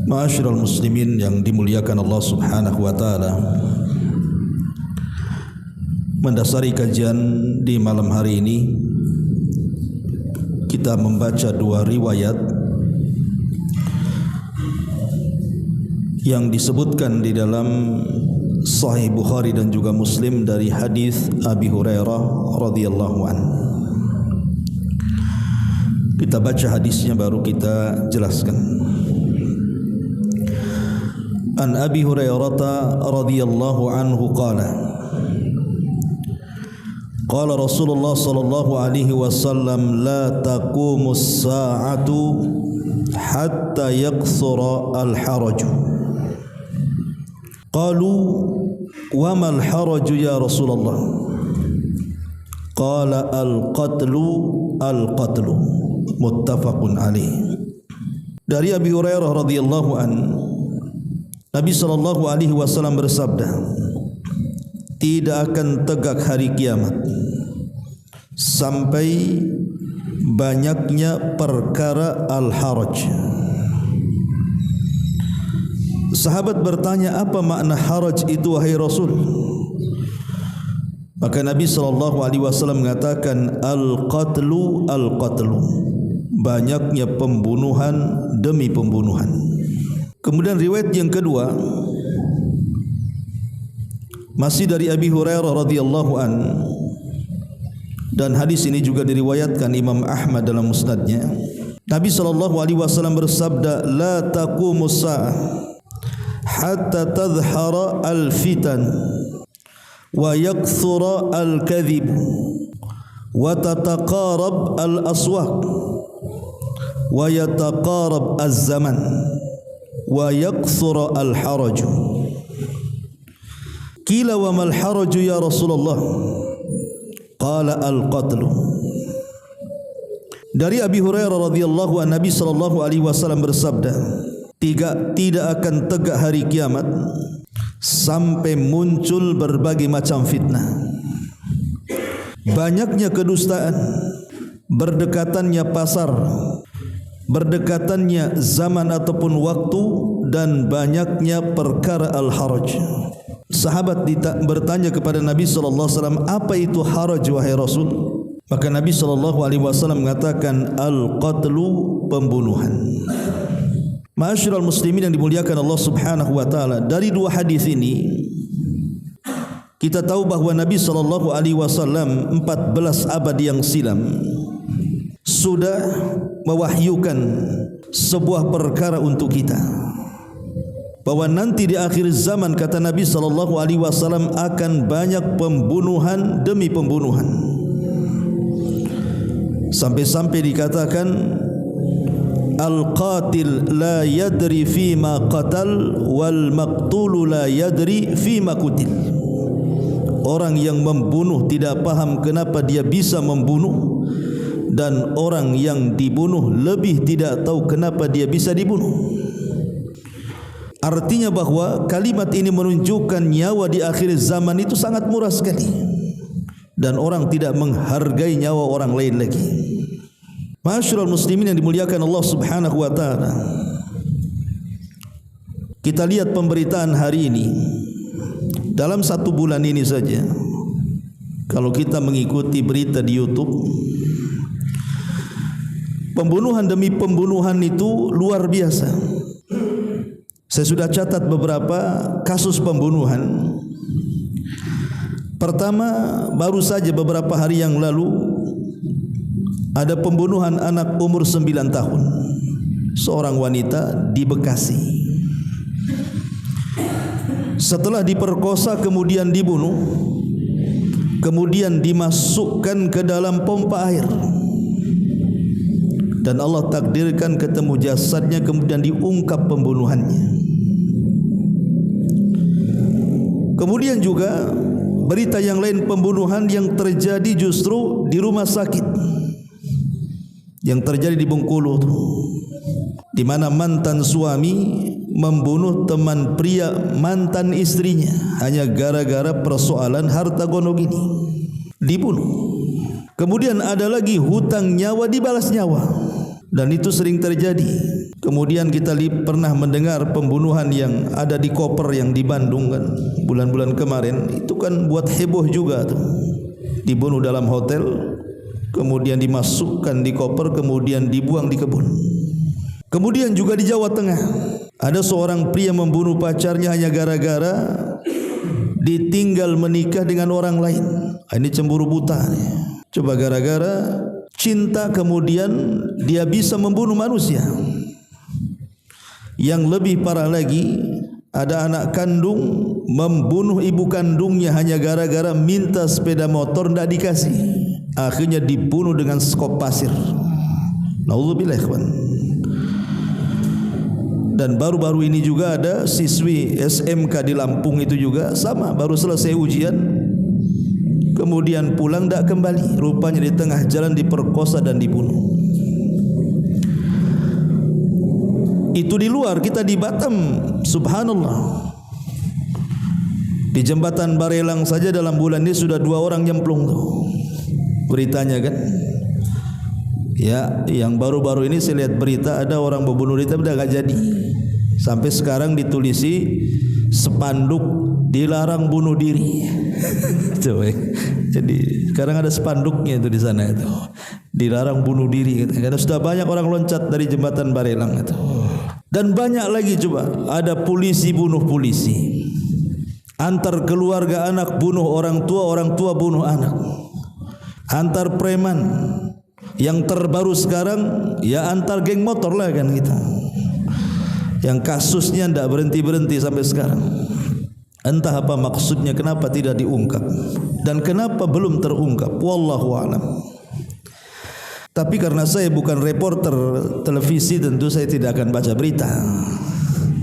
Ma'asyiral muslimin yang dimuliakan Allah Subhanahu wa taala. Mendasari kajian di malam hari ini, kita membaca dua riwayat yang disebutkan di dalam Sahih Bukhari dan juga Muslim dari hadis Abi Hurairah radhiyallahu anhu. Kita baca hadisnya baru kita jelaskan. An Abi Hurairah radhiyallahu anhu qala qala Rasulullah sallallahu alaihi wasallam la taqumus sa'atu hatta yaqsura al-haraj. Qalu wa mal haraj ya Rasulullah? Qala al-qatlu muttafaqun alaih. Dari Abi Hurairah radhiyallahu anhu, Nabi sallallahu alaihi wasallam bersabda, tidak akan tegak hari kiamat sampai banyaknya perkara al-haraj. Sahabat bertanya, apa makna haraj itu wahai Rasul? Maka Nabi sallallahu alaihi wasallam mengatakan, al-qatlu, banyaknya pembunuhan demi pembunuhan. Kemudian riwayat yang kedua masih dari Abi Hurairah radhiyallahu an, dan hadis ini juga diriwayatkan Imam Ahmad dalam musnadnya. Nabi sallallahu alaihi wasallam bersabda, la taqumus sa'ah hatta tadhhara al-fitan wa yakthura al-kadhib wa tataqarab al-aswaq wa yataqarab az-zaman wa yakthura al-haraj. Qila wa mal haraj ya Rasulullah? Qala al-qatlu. Dari Abi Hurairah radhiyallahu anhu, Nabi sallallahu alaihi wasallam bersabda, tidak akan tegak hari kiamat sampai muncul berbagai macam fitnah, banyaknya kedustaan, berdekatannya pasar, berdekatannya zaman ataupun waktu, dan banyaknya perkara al-haraj. Sahabat bertanya kepada Nabi sallallahu alaihi wasallam, apa itu haraj wahai Rasul? Maka Nabi sallallahu alaihi wasallam mengatakan, al-qatlu, pembunuhan. Ma'asyiral muslimin yang dimuliakan Allah Subhanahu wa taala, dari dua hadis ini kita tahu bahawa Nabi sallallahu alaihi wasallam 14 abad yang silam sudah mewahyukan sebuah perkara untuk kita, bahwa nanti di akhir zaman, kata Nabi sallallahu alaihi wasallam, akan banyak pembunuhan demi pembunuhan, sampai-sampai dikatakan al-qatil la yadri fima qatal wal maqtul la yadri fima qutil. Orang yang membunuh tidak paham kenapa dia bisa membunuh, dan orang yang dibunuh lebih tidak tahu kenapa dia bisa dibunuh. Artinya bahwa kalimat ini menunjukkan nyawa di akhir zaman itu sangat murah sekali, dan orang tidak menghargai nyawa orang lain lagi. Ma'asyiral muslimin yang dimuliakan Allah Subhanahu wa taala, kita lihat pemberitaan hari ini. Dalam satu bulan ini saja, kalau kita mengikuti berita di YouTube, pembunuhan demi pembunuhan itu luar biasa. Saya sudah catat beberapa kasus pembunuhan. Pertama, baru saja beberapa hari yang lalu ada pembunuhan anak umur 9 tahun, seorang wanita di Bekasi. Setelah diperkosa kemudian dibunuh, kemudian dimasukkan ke dalam pompa air, dan Allah takdirkan ketemu jasadnya, kemudian diungkap pembunuhannya. Kemudian juga berita yang lain, pembunuhan yang terjadi justru di rumah sakit, yang terjadi di Bengkulu, di mana mantan suami membunuh teman pria mantan istrinya hanya gara-gara persoalan harta gono gini, dibunuh. Kemudian ada lagi hutang nyawa dibalas nyawa, dan itu sering terjadi. Kemudian kita pernah mendengar pembunuhan yang ada di Koper yang di Bandung kan, bulan-bulan kemarin. Itu kan buat heboh juga tuh. Dibunuh dalam hotel, kemudian dimasukkan di koper, kemudian dibuang di kebun. Kemudian juga di Jawa Tengah ada seorang pria membunuh pacarnya hanya gara-gara ditinggal menikah dengan orang lain. Ini cemburu buta. Coba gara-gara cinta kemudian dia bisa membunuh manusia. Yang lebih parah lagi, ada anak kandung membunuh ibu kandungnya hanya gara-gara minta sepeda motor tidak dikasih. Akhirnya dibunuh dengan skop pasir. Naudzubillah ikhwan. Dan baru-baru ini juga ada siswi SMK di Lampung itu juga sama, baru selesai ujian kemudian pulang tidak kembali, rupanya di tengah jalan diperkosa dan dibunuh. Itu di luar, kita di Batam, subhanallah. Di jembatan Barelang saja dalam bulan ini sudah 2 orang nyemplung tuh. Beritanya kan. Ya, yang baru-baru ini saya lihat berita ada orang membunuh diri tapi tidak jadi. Sampai sekarang ditulisi spanduk dilarang bunuh diri. Jadi sekarang ada spanduknya itu di sana itu. Dilarang bunuh diri. Karena sudah banyak orang loncat dari jembatan Barelang itu. Dan banyak lagi coba, ada polisi bunuh polisi. Antar keluarga anak bunuh orang tua bunuh anak. Antar preman. Yang terbaru sekarang ya antar geng motor lah kan kita. Yang kasusnya tidak berhenti-berhenti sampai sekarang. Entah apa maksudnya, kenapa tidak diungkap dan kenapa belum terungkap, wallahu a'lam. Tapi karena saya bukan reporter televisi, tentu saya tidak akan baca berita.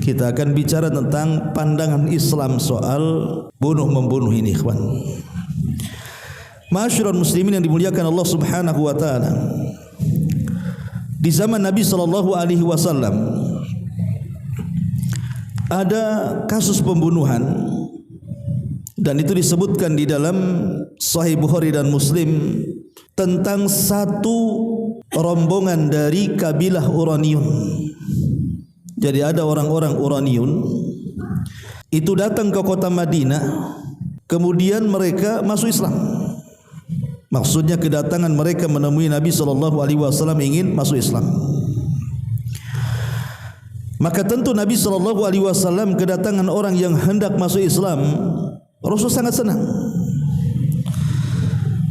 Kita akan bicara tentang pandangan Islam soal bunuh-membunuh ini, ikhwan. Ma'asyiral muslimin yang dimuliakan Allah Subhanahu wa taala. Di zaman Nabi sallallahu alaihi wasallam ada kasus pembunuhan, dan itu disebutkan di dalam Sahih Bukhari dan Muslim tentang satu rombongan dari kabilah Uraniun. Jadi ada orang-orang Uraniun itu datang ke kota Madinah, kemudian mereka masuk Islam. Maksudnya kedatangan mereka menemui Nabi SAW ingin masuk Islam. Maka tentu Nabi SAW kedatangan orang yang hendak masuk Islam, Rasul sangat senang.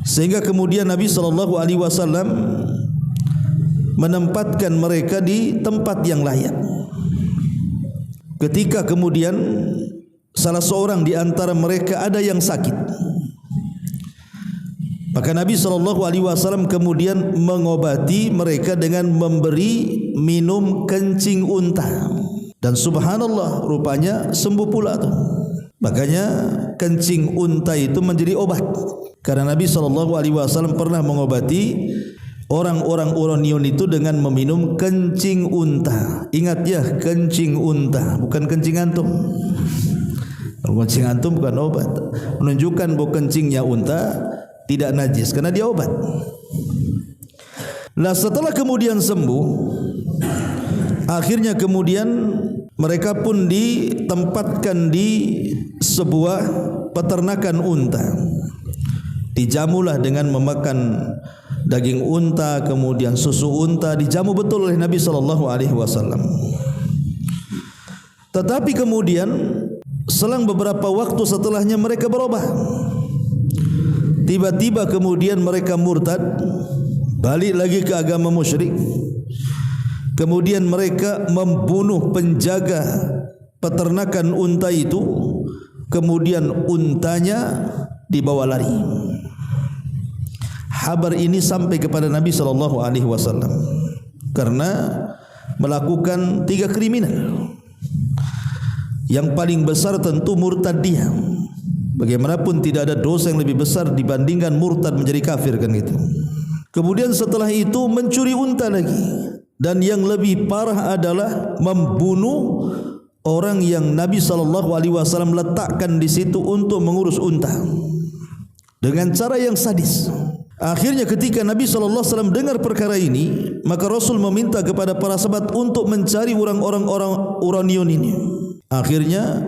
Sehingga kemudian Nabi SAW menempatkan mereka di tempat yang layak. Ketika kemudian salah seorang di antara mereka ada yang sakit, maka Nabi SAW kemudian mengobati mereka dengan memberi minum kencing unta. Dan subhanallah, rupanya sembuh pula tuh. Makanya kencing unta itu menjadi obat. Karena Nabi SAW pernah mengobati orang-orang Uraniun itu dengan meminum kencing unta. Ingat ya, kencing unta, bukan kencing antum. Kencing antum bukan obat. Menunjukkan bahwa kencingnya unta tidak najis karena dia obat. Nah, setelah kemudian sembuh, akhirnya kemudian mereka pun ditempatkan di sebuah peternakan unta. Dijamulah dengan memakan daging unta, kemudian susu unta, dijamu betul oleh Nabi SAW. Tetapi kemudian selang beberapa waktu setelahnya mereka berubah. Tiba-tiba kemudian mereka murtad, balik lagi ke agama musyrik. Kemudian mereka membunuh penjaga peternakan unta itu, kemudian untanya dibawa lari. Kabar ini sampai kepada Nabi SAW karena melakukan 3 kriminal. Yang paling besar tentu murtad dia. Bagaimanapun tidak ada dosa yang lebih besar dibandingkan murtad menjadi kafir kan gitu. Kemudian setelah itu mencuri unta lagi, dan yang lebih parah adalah membunuh orang yang Nabi SAW letakkan di situ untuk mengurus unta dengan cara yang sadis. Akhirnya ketika Nabi SAW dengar perkara ini, maka Rasul meminta kepada para sahabat untuk mencari orang-orang Uraniun ini. Akhirnya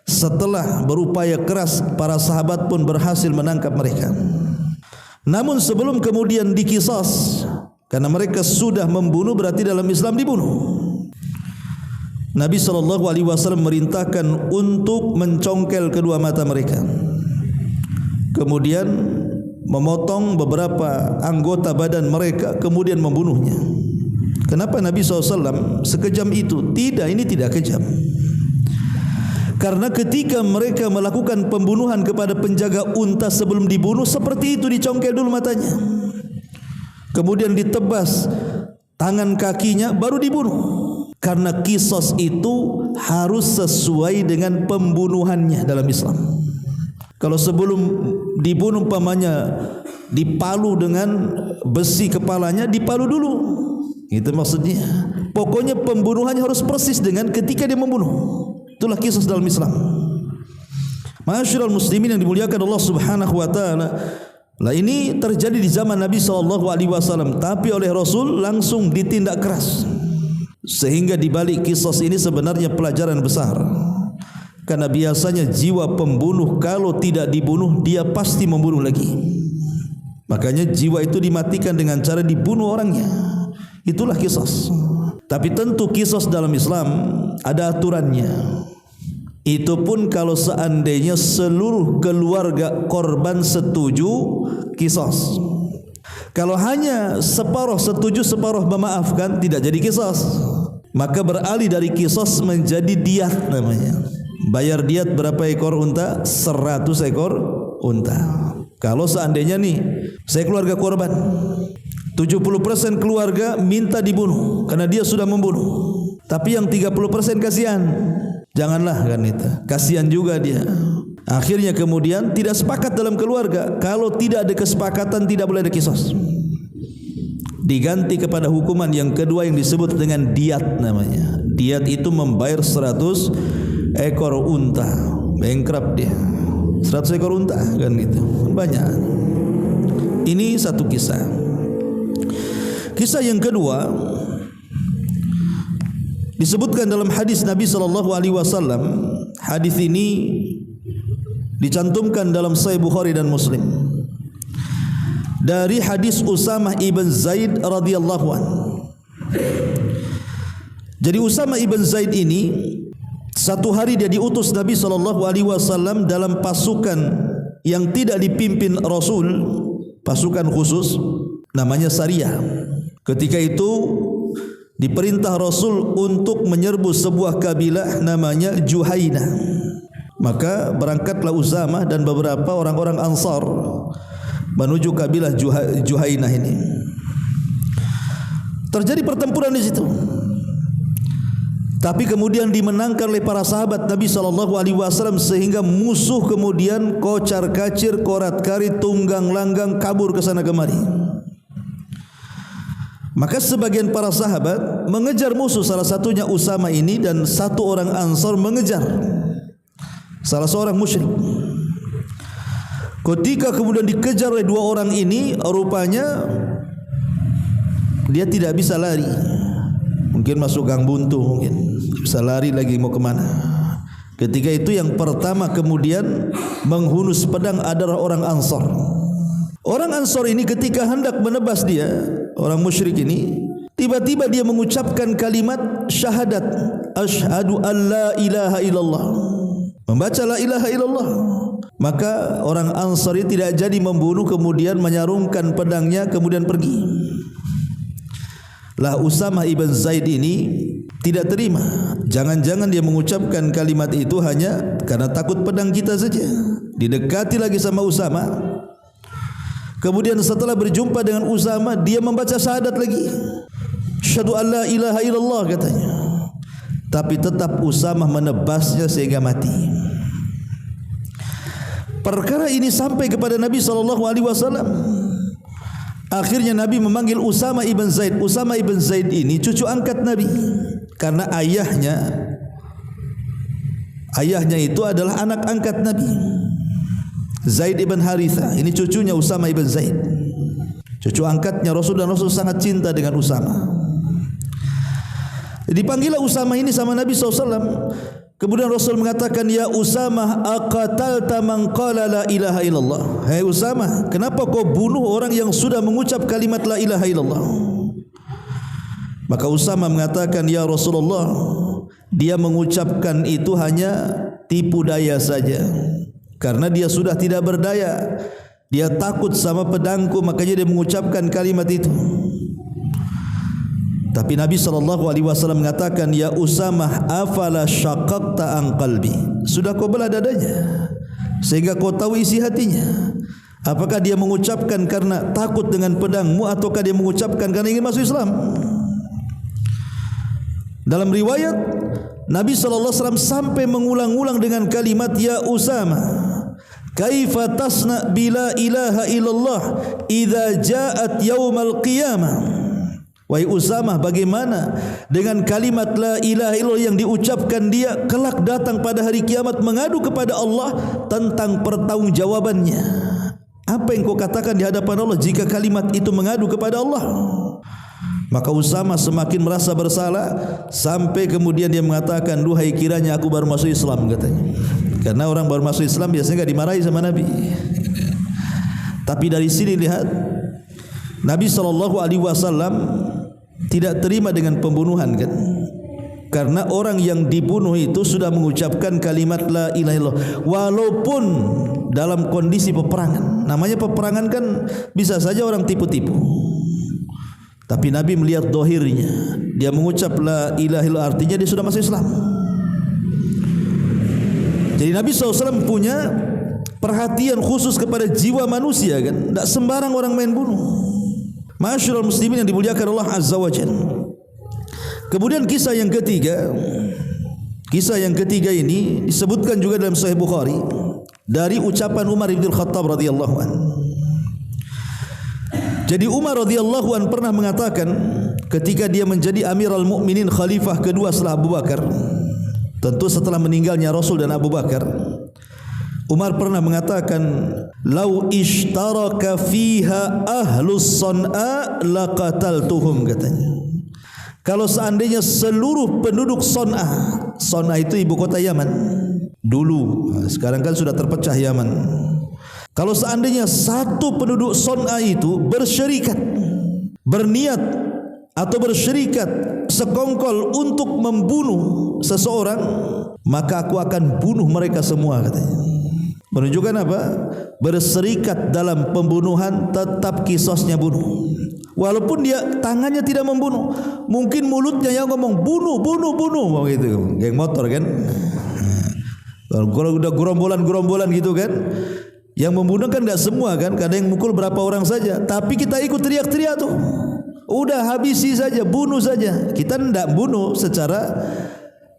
setelah berupaya keras, para sahabat pun berhasil menangkap mereka. Namun sebelum kemudian dikisas, karena mereka sudah membunuh, berarti dalam Islam dibunuh, Nabi SAW merintahkan untuk mencongkel kedua mata mereka, kemudian memotong beberapa anggota badan mereka, kemudian membunuhnya. Kenapa Nabi SAW sekejam itu? Tidak, ini tidak kejam. Karena ketika mereka melakukan pembunuhan kepada penjaga unta sebelum dibunuh, seperti itu, dicongkel dulu matanya, kemudian ditebas tangan kakinya, baru dibunuh. Karena kisos itu harus sesuai dengan pembunuhannya dalam Islam. Kalau sebelum dibunuh umpamanya dipalu dengan besi kepalanya, dipalu dulu. Itu maksudnya. Pokoknya pembunuhannya harus persis dengan ketika dia membunuh. Itulah kisah dalam Islam. Ma'asyiral muslimin yang dimuliakan Allah Subhanahu wa taala. Lah ini terjadi di zaman Nabi SAW, tapi oleh Rasul langsung ditindak keras. Sehingga di balik kisah ini sebenarnya pelajaran besar. Karena biasanya jiwa pembunuh kalau tidak dibunuh, dia pasti membunuh lagi. Makanya jiwa itu dimatikan dengan cara dibunuh orangnya. Itulah kisos. Tapi tentu kisos dalam Islam ada aturannya. Itu pun kalau seandainya seluruh keluarga korban setuju kisos. Kalau hanya separuh setuju, separuh memaafkan, tidak jadi kisos. Maka beralih dari kisos menjadi diat namanya. Bayar diat berapa ekor unta? 100 ekor unta. Kalau seandainya nih, saya keluarga korban, 70% keluarga minta dibunuh karena dia sudah membunuh. Tapi yang 30% kasihan. Janganlah kan itu. Kasihan juga dia. Akhirnya kemudian tidak sepakat dalam keluarga. Kalau tidak ada kesepakatan, tidak boleh ada kisos. Diganti kepada hukuman yang kedua yang disebut dengan diat namanya. Diat itu membayar 100 ekor unta. Bankrupt dia. 100 ekor unta kan gitu. Banyak. Ini satu kisah. Kisah yang kedua disebutkan dalam hadis Nabi SAW. Hadis ini dicantumkan dalam Sahih Bukhari dan Muslim. Dari hadis Usamah ibn Zaid radhiyallahu anhu. Jadi Usamah ibn Zaid ini satu hari dia diutus Nabi SAW dalam pasukan yang tidak dipimpin Rasul, pasukan khusus namanya Sariyah. Ketika itu diperintah Rasul untuk menyerbu sebuah kabilah namanya Juhainah. Maka berangkatlah Usamah dan beberapa orang-orang Ansar menuju kabilah Juhainah ini. Terjadi pertempuran di situ. Tapi kemudian dimenangkan oleh para sahabat Nabi SAW sehingga musuh kemudian kocar-kacir, korat-karit, tunggang-langgang, kabur ke sana kemari. Maka sebagian para sahabat mengejar musuh, salah satunya Usamah ini, dan satu orang Ansar mengejar salah seorang musyrik. Ketika kemudian dikejar oleh dua orang ini, rupanya dia tidak bisa lari. Mungkin masuk gang buntu, mungkin bisa lari lagi mau kemana. Ketika itu yang pertama kemudian menghunus pedang adalah orang Ansar. Orang Ansar ini ketika hendak menebas dia, orang musyrik ini, tiba-tiba dia mengucapkan kalimat syahadat, asyhadu an la ilaha illallah, membaca la ilaha illallah. Maka orang Ansar ini tidak jadi membunuh, kemudian menyarungkan pedangnya kemudian pergi. Lah Usamah ibn Zaid ini tidak terima. Jangan-jangan dia mengucapkan kalimat itu hanya karena takut pedang kita saja. Didekati lagi sama Usamah. Kemudian setelah berjumpa dengan Usamah, dia membaca syahadat lagi. Asyhadu an la ilaha illallah katanya. Tapi tetap Usamah menebasnya sehingga mati. Perkara ini sampai kepada Nabi SAW. Akhirnya Nabi memanggil Usamah ibn Zaid. Usamah ibn Zaid ini cucu angkat Nabi, karena ayahnya Ayahnya itu adalah anak angkat Nabi, Zaid ibn Harithah. Ini cucunya Usama ibn Zaid, cucu angkatnya Rasul, dan Rasul sangat cinta dengan Usama. Dipanggillah Usama ini sama Nabi SAW. Kemudian Rasul mengatakan, ya Usama, aqatalta man qala la ilaha illallah. Hai Usama, kenapa kau bunuh orang yang sudah mengucap kalimat la ilaha illallah? Maka Usama mengatakan, ya Rasulullah, dia mengucapkan itu hanya tipu daya saja. Karena dia sudah tidak berdaya, dia takut sama pedangku, makanya dia mengucapkan kalimat itu. Tapi Nabi SAW mengatakan, ya Usamah, afala syaqaqta an qalbi. Sudah kau belah dadanya sehingga kau tahu isi hatinya. Apakah dia mengucapkan karena takut dengan pedangmu, ataukah dia mengucapkan karena ingin masuk Islam? Dalam riwayat, Nabi SAW sampai mengulang-ulang dengan kalimat, ya Usama, kaifa tasna bila ilaha illallah idza ja'at yaumal qiyamah. Wahai Usamah, bagaimana dengan kalimat la ilaha illallah yang diucapkan dia kelak datang pada hari kiamat mengadu kepada Allah tentang pertanggungjawabannya? Apa yang kau katakan di hadapan Allah jika kalimat itu mengadu kepada Allah? Maka Usama semakin merasa bersalah, sampai kemudian dia mengatakan, duhai kiranya aku baru masuk Islam, katanya. Karena orang baru masuk Islam biasanya enggak dimarahi sama Nabi. Tapi dari sini lihat, Nabi SAW tidak terima dengan pembunuhan, kan? Karena orang yang dibunuh itu sudah mengucapkan kalimat la ilaha illallah, walaupun dalam kondisi peperangan. Namanya peperangan kan bisa saja orang tipu-tipu. Tapi Nabi melihat dohirnya, dia mengucap la ilaha illallah, artinya dia sudah masuk Islam. Jadi Nabi SAW punya perhatian khusus kepada jiwa manusia, kan? Tidak sembarang orang main bunuh. Ma'asyiral muslimin yang dimuliakan Allah Azza wa Jalla. Kemudian kisah yang ketiga ini disebutkan juga dalam Sahih Bukhari dari ucapan Umar bin Khattab radhiyallahu anhu. Jadi Umar radhiyallahu anhu pernah mengatakan ketika dia menjadi Amirul Mukminin, khalifah kedua setelah Abu Bakar, tentu setelah meninggalnya Rasul dan Abu Bakar, Umar pernah mengatakan, lau ishtaraka fiha ahlus Son'a laqataltuhum, katanya. Kalau seandainya seluruh penduduk Son'a, Son'a itu ibu kota Yaman dulu, sekarang kan sudah terpecah Yaman. Kalau seandainya satu penduduk Son'a itu bersyirikat, berniat atau bersyirikat sekongkol untuk membunuh seseorang, maka aku akan bunuh mereka semua, katanya. Menunjukkan apa? Berserikat dalam pembunuhan, tetap kisosnya bunuh. Walaupun dia tangannya tidak membunuh, mungkin mulutnya yang ngomong bunuh, bunuh, bunuh, begitu. Geng motor kan? Kalau udah gerombolan gitu kan? Yang membunuh kan tidak semua kan? Kadang yang mukul berapa orang saja. Tapi kita ikut teriak-teriak tuh. Udah habisi saja, bunuh saja. Kita tidak bunuh secara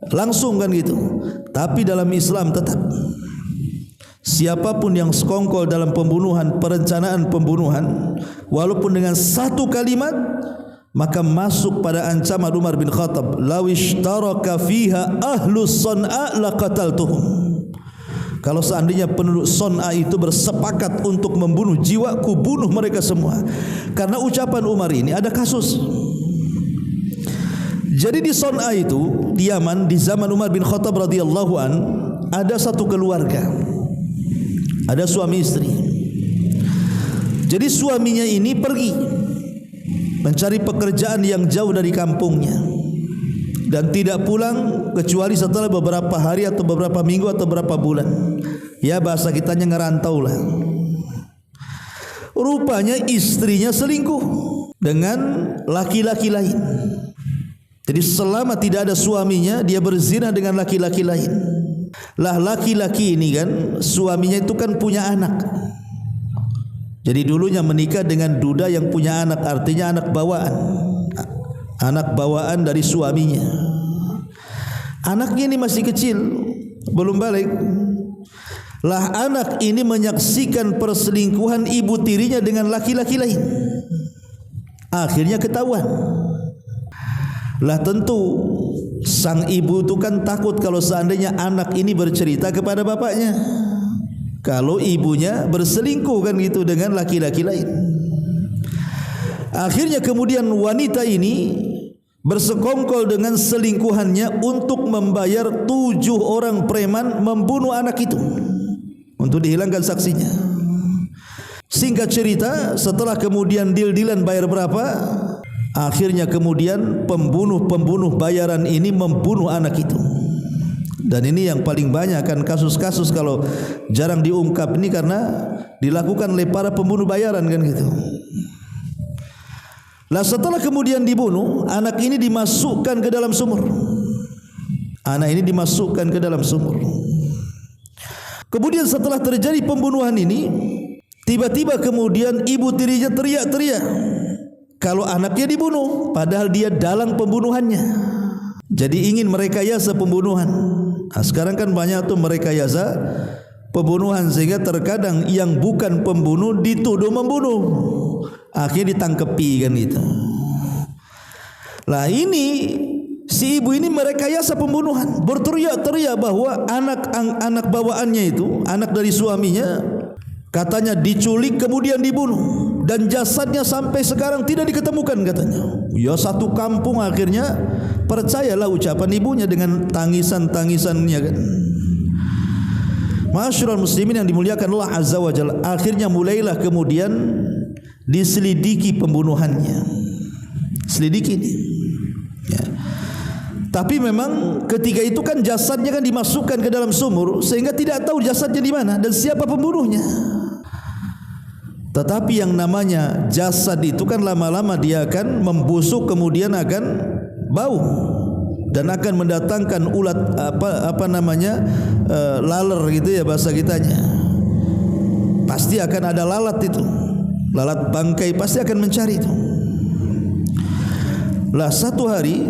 langsung kan gitu. Tapi dalam Islam tetap, siapapun yang sekongkol dalam pembunuhan, perencanaan pembunuhan, walaupun dengan satu kalimat, maka masuk pada ancaman Umar bin Khattab, law ishtaraka fiha ahlus Son'a laqataltuhum. Kalau seandainya penduduk Son'a itu bersepakat untuk membunuh jiwaku, bunuh mereka semua. Karena ucapan Umar ini ada kasus. Jadi di Son'a itu, di Yaman, di zaman Umar bin Khattab radhiyallahu an, ada satu keluarga, ada suami istri. Jadi suaminya ini pergi mencari pekerjaan yang jauh dari kampungnya dan tidak pulang kecuali setelah beberapa hari atau beberapa minggu atau beberapa bulan. Ya bahasa kitanya ngerantau lah. Rupanya istrinya selingkuh dengan laki-laki lain. Jadi selama tidak ada suaminya, dia berzina dengan laki-laki lain. Lah laki-laki ini kan suaminya itu kan punya anak. Jadi dulunya menikah dengan duda yang punya anak, artinya anak bawaan. Anak bawaan dari suaminya. Anaknya ini masih kecil, belum balik. Lah anak ini menyaksikan perselingkuhan ibu tirinya dengan laki-laki lain. Akhirnya ketahuan. Lah tentu sang ibu itu kan takut kalau seandainya anak ini bercerita kepada bapaknya, kalau ibunya berselingkuh kan gitu dengan laki-laki lain. Akhirnya kemudian wanita ini bersekongkol dengan selingkuhannya untuk membayar 7 orang preman membunuh anak itu untuk dihilangkan saksinya. Singkat cerita, setelah kemudian deal-dealan bayar berapa, akhirnya kemudian pembunuh bayaran ini membunuh anak itu. Dan ini yang paling banyak kan kasus-kasus kalau jarang diungkap ini karena dilakukan oleh para pembunuh bayaran kan gitu. Lah setelah kemudian dibunuh, anak ini dimasukkan ke dalam sumur. Anak ini dimasukkan ke dalam sumur. Kemudian setelah terjadi pembunuhan ini, tiba-tiba kemudian ibu tirinya teriak-teriak kalau anaknya dibunuh, padahal dia dalang pembunuhannya. Jadi ingin merekayasa pembunuhan. Nah, sekarang kan banyak tuh merekayasa pembunuhan sehingga terkadang yang bukan pembunuh dituduh membunuh, akhirnya ditangkepi kan itu. Lah ini si ibu ini merekayasa pembunuhan, berteriak-teriak bahwa anak bawaannya itu, anak dari suaminya, katanya diculik kemudian dibunuh dan jasadnya sampai sekarang tidak diketemukan katanya. Ya satu kampung akhirnya percayalah ucapan ibunya dengan tangisan-tangisannya kan. Masyarul muslimin yang dimuliakan Allah Azza wa Jalla, akhirnya mulailah kemudian diselidiki pembunuhannya. Selidiki ini. Ya. Tapi memang ketika itu kan jasadnya kan dimasukkan ke dalam sumur sehingga tidak tahu jasadnya di mana dan siapa pembunuhnya. Tetapi yang namanya jasad itu kan lama-lama dia akan membusuk kemudian akan bau dan akan mendatangkan ulat laler gitu ya bahasa kitanya. Pasti akan ada lalat itu. Lalat bangkai pasti akan mencari itu. Lah satu hari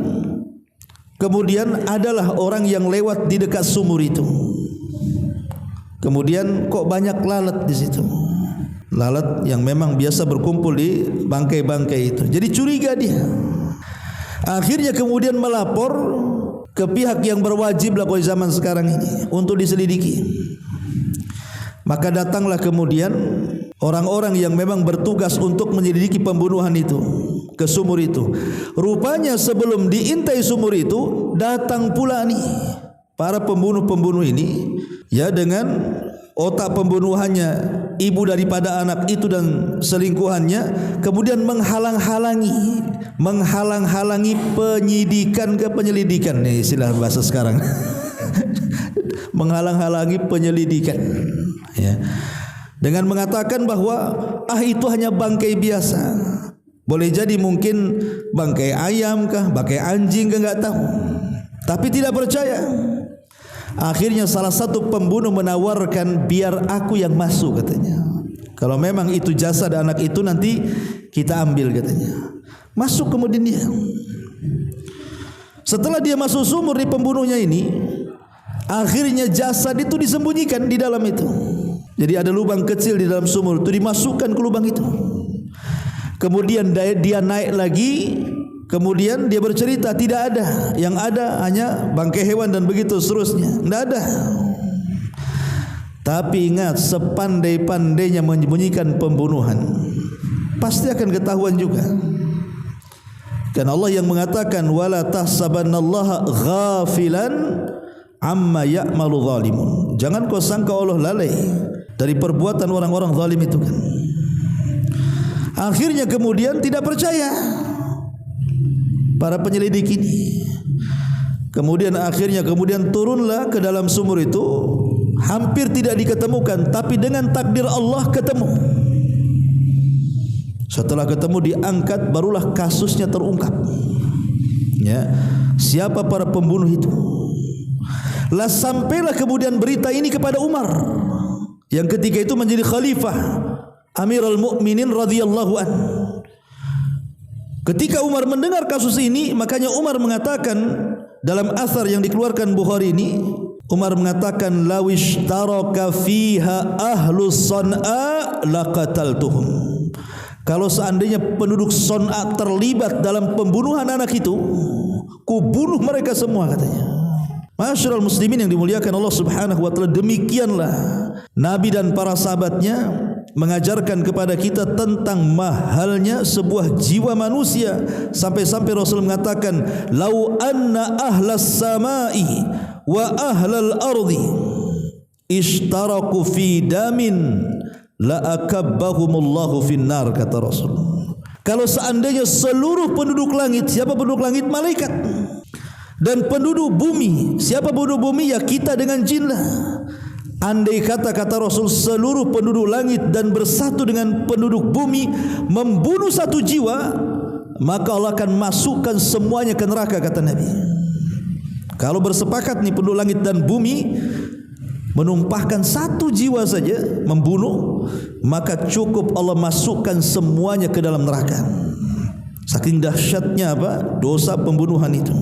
kemudian adalah orang yang lewat di dekat sumur itu. Kemudian kok banyak lalat di situ. Lalat yang memang biasa berkumpul di bangkai-bangkai itu. Jadi curiga dia. Akhirnya kemudian melapor ke pihak yang berwajib lah pada zaman sekarang ini untuk diselidiki. Maka datanglah kemudian orang-orang yang memang bertugas untuk menyelidiki pembunuhan itu ke sumur itu. Rupanya sebelum diintai sumur itu datang pula nih para pembunuh-pembunuh ini ya dengan otak pembunuhannya ibu daripada anak itu dan selingkuhannya, kemudian menghalang-halangi penyidikan ke penyelidikan. Nih istilah bahasa sekarang. Menghalang-halangi penyelidikan ya. Dengan mengatakan bahwa itu hanya bangkai biasa. Boleh jadi mungkin bangkai ayam kah, bangkai anjing kah, enggak tahu. Tapi tidak percaya. Akhirnya salah satu pembunuh menawarkan biar aku yang masuk katanya. Kalau memang itu jasad anak itu nanti kita ambil katanya. Masuk kemudian dia. Setelah dia masuk sumur di pembunuhnya ini, akhirnya jasad itu disembunyikan di dalam itu. Jadi ada lubang kecil di dalam sumur itu, dimasukkan ke lubang itu. Kemudian dia naik lagi. Kemudian dia bercerita tidak ada, yang ada hanya bangkai hewan dan begitu seterusnya. Tidak ada. Tapi ingat, sepandai-pandainya menyembunyikan pembunuhan, pasti akan ketahuan juga. Kan Allah yang mengatakan wala tahsabannallaha ghafilan amma ya'malu zalimun. Jangan kau sangka Allah lalai dari perbuatan orang-orang zalim itu kan. Akhirnya kemudian tidak percaya para penyelidik ini. Kemudian akhirnya turunlah ke dalam sumur itu, hampir tidak diketemukan, tapi dengan takdir Allah ketemu. Setelah ketemu diangkat, barulah kasusnya terungkap. Ya, siapa para pembunuh itu? Lah sampailah kemudian berita ini kepada Umar, yang ketika itu menjadi khalifah Amirul Mukminin radhiyallahu an. Ketika Umar mendengar kasus ini, makanya Umar mengatakan dalam asar yang dikeluarkan Bukhari ini, Umar mengatakan lawish taraka fiha ahlus San'a laqataltuhum. Kalau seandainya penduduk San'a terlibat dalam pembunuhan anak itu, ku bunuh mereka semua katanya. Masyarul muslimin yang dimuliakan Allah Subhanahu wa taala, demikianlah Nabi dan para sahabatnya mengajarkan kepada kita tentang mahalnya sebuah jiwa manusia, sampai-sampai Rasul mengatakan, "Lau anna ahlas samai wa ahlal ardi ishtaraku fi damin la akabbahumullahu finnar," kata Rasul. Kalau seandainya seluruh penduduk langit, siapa penduduk langit? Malaikat. Dan penduduk bumi, siapa penduduk bumi? Ya kita dengan jin lah. Andai kata Rasul, seluruh penduduk langit dan bersatu dengan penduduk bumi membunuh satu jiwa, maka Allah akan masukkan semuanya ke neraka, kata Nabi. Kalau bersepakat nih penduduk langit dan bumi menumpahkan satu jiwa saja membunuh, maka cukup Allah masukkan semuanya ke dalam neraka. Saking dahsyatnya dosa pembunuhan itu.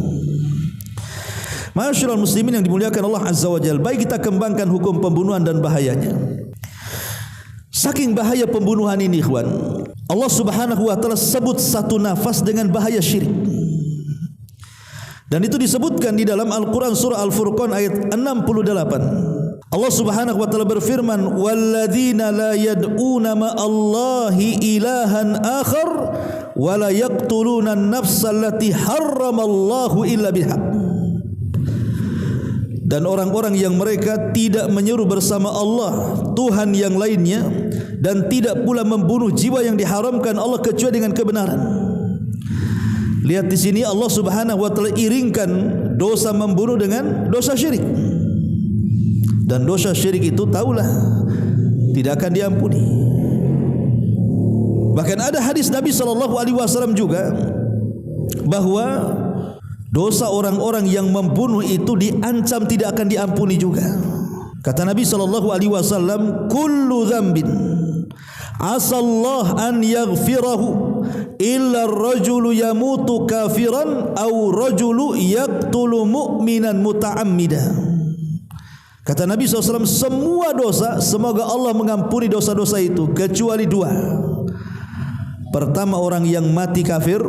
Masyarul muslimin yang dimuliakan Allah Azza wa Jalla, baik kita kembangkan hukum pembunuhan dan bahayanya. Saking bahaya pembunuhan ini, ikhwan, Allah Subhanahu wa taala sebut satu nafas dengan bahaya syirik. Dan itu disebutkan di dalam Al-Qur'an surah Al-Furqan ayat 68. Allah Subhanahu wa taala berfirman, "Walladzina la yad'una ma'allahi ilahan akhar wa la yaqtuluna an-nafsa allati harramallahu illa bihaq." Dan orang-orang yang mereka tidak menyeru bersama Allah Tuhan yang lainnya, dan tidak pula membunuh jiwa yang diharamkan Allah kecuali dengan kebenaran. Lihat di sini Allah Subhanahu wa taala iringkan dosa membunuh dengan dosa syirik. Dan dosa syirik itu tahulah tidak akan diampuni. Bahkan ada hadis Nabi SAW juga bahwa dosa orang-orang yang membunuh itu diancam tidak akan diampuni juga. Kata Nabi SAW, "Kullu dzambin asallah an yaghfirahu illa ar-rajulu yamutu kafiran aw rajulu yaqtulu mu'minan muta'ammida." Kata Nabi SAW, semua dosa semoga Allah mengampuni dosa-dosa itu kecuali dua. Pertama, orang yang mati kafir,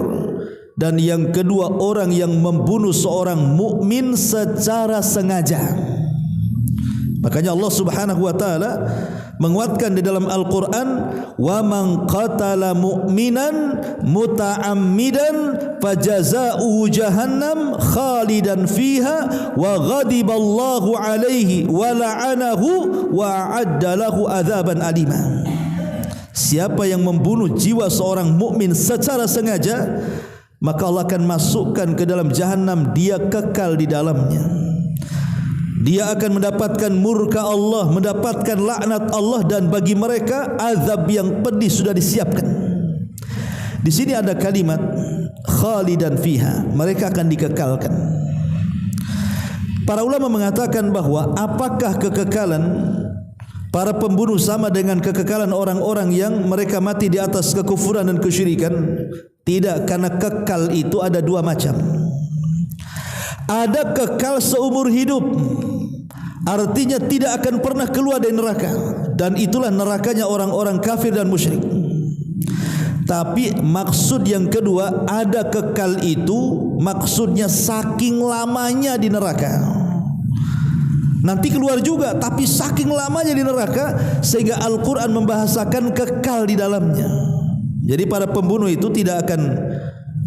dan yang kedua, orang yang membunuh seorang mukmin secara sengaja. Makanya Allah Subhanahu wa taala menguatkan di dalam Al-Qur'an, "Wa man qatala mu'minan muta'ammidan fajazaohu jahannam khalidan fiha wa ghadiballahu alaihi wa la'anahu wa a'adda lahu adzaban alima." Siapa yang membunuh jiwa seorang mukmin secara sengaja, maka Allah akan masukkan ke dalam jahanam, dia kekal di dalamnya. Dia akan mendapatkan murka Allah, mendapatkan laknat Allah, dan bagi mereka azab yang pedih sudah disiapkan. Di sini ada kalimat khalidan fiha, mereka akan dikekalkan. Para ulama mengatakan bahwa apakah kekekalan para pembunuh sama dengan kekekalan orang-orang yang mereka mati di atas kekufuran dan kesyirikan? Tidak, karena kekal itu ada dua macam. Ada kekal seumur hidup, artinya tidak akan pernah keluar dari neraka, dan itulah nerakanya orang-orang kafir dan musyrik. Tapi maksud yang kedua, ada kekal itu maksudnya saking lamanya di neraka. Nanti keluar juga, tapi saking lamanya di neraka sehingga Al-Quran membahasakan kekal di dalamnya. Jadi para pembunuh itu tidak akan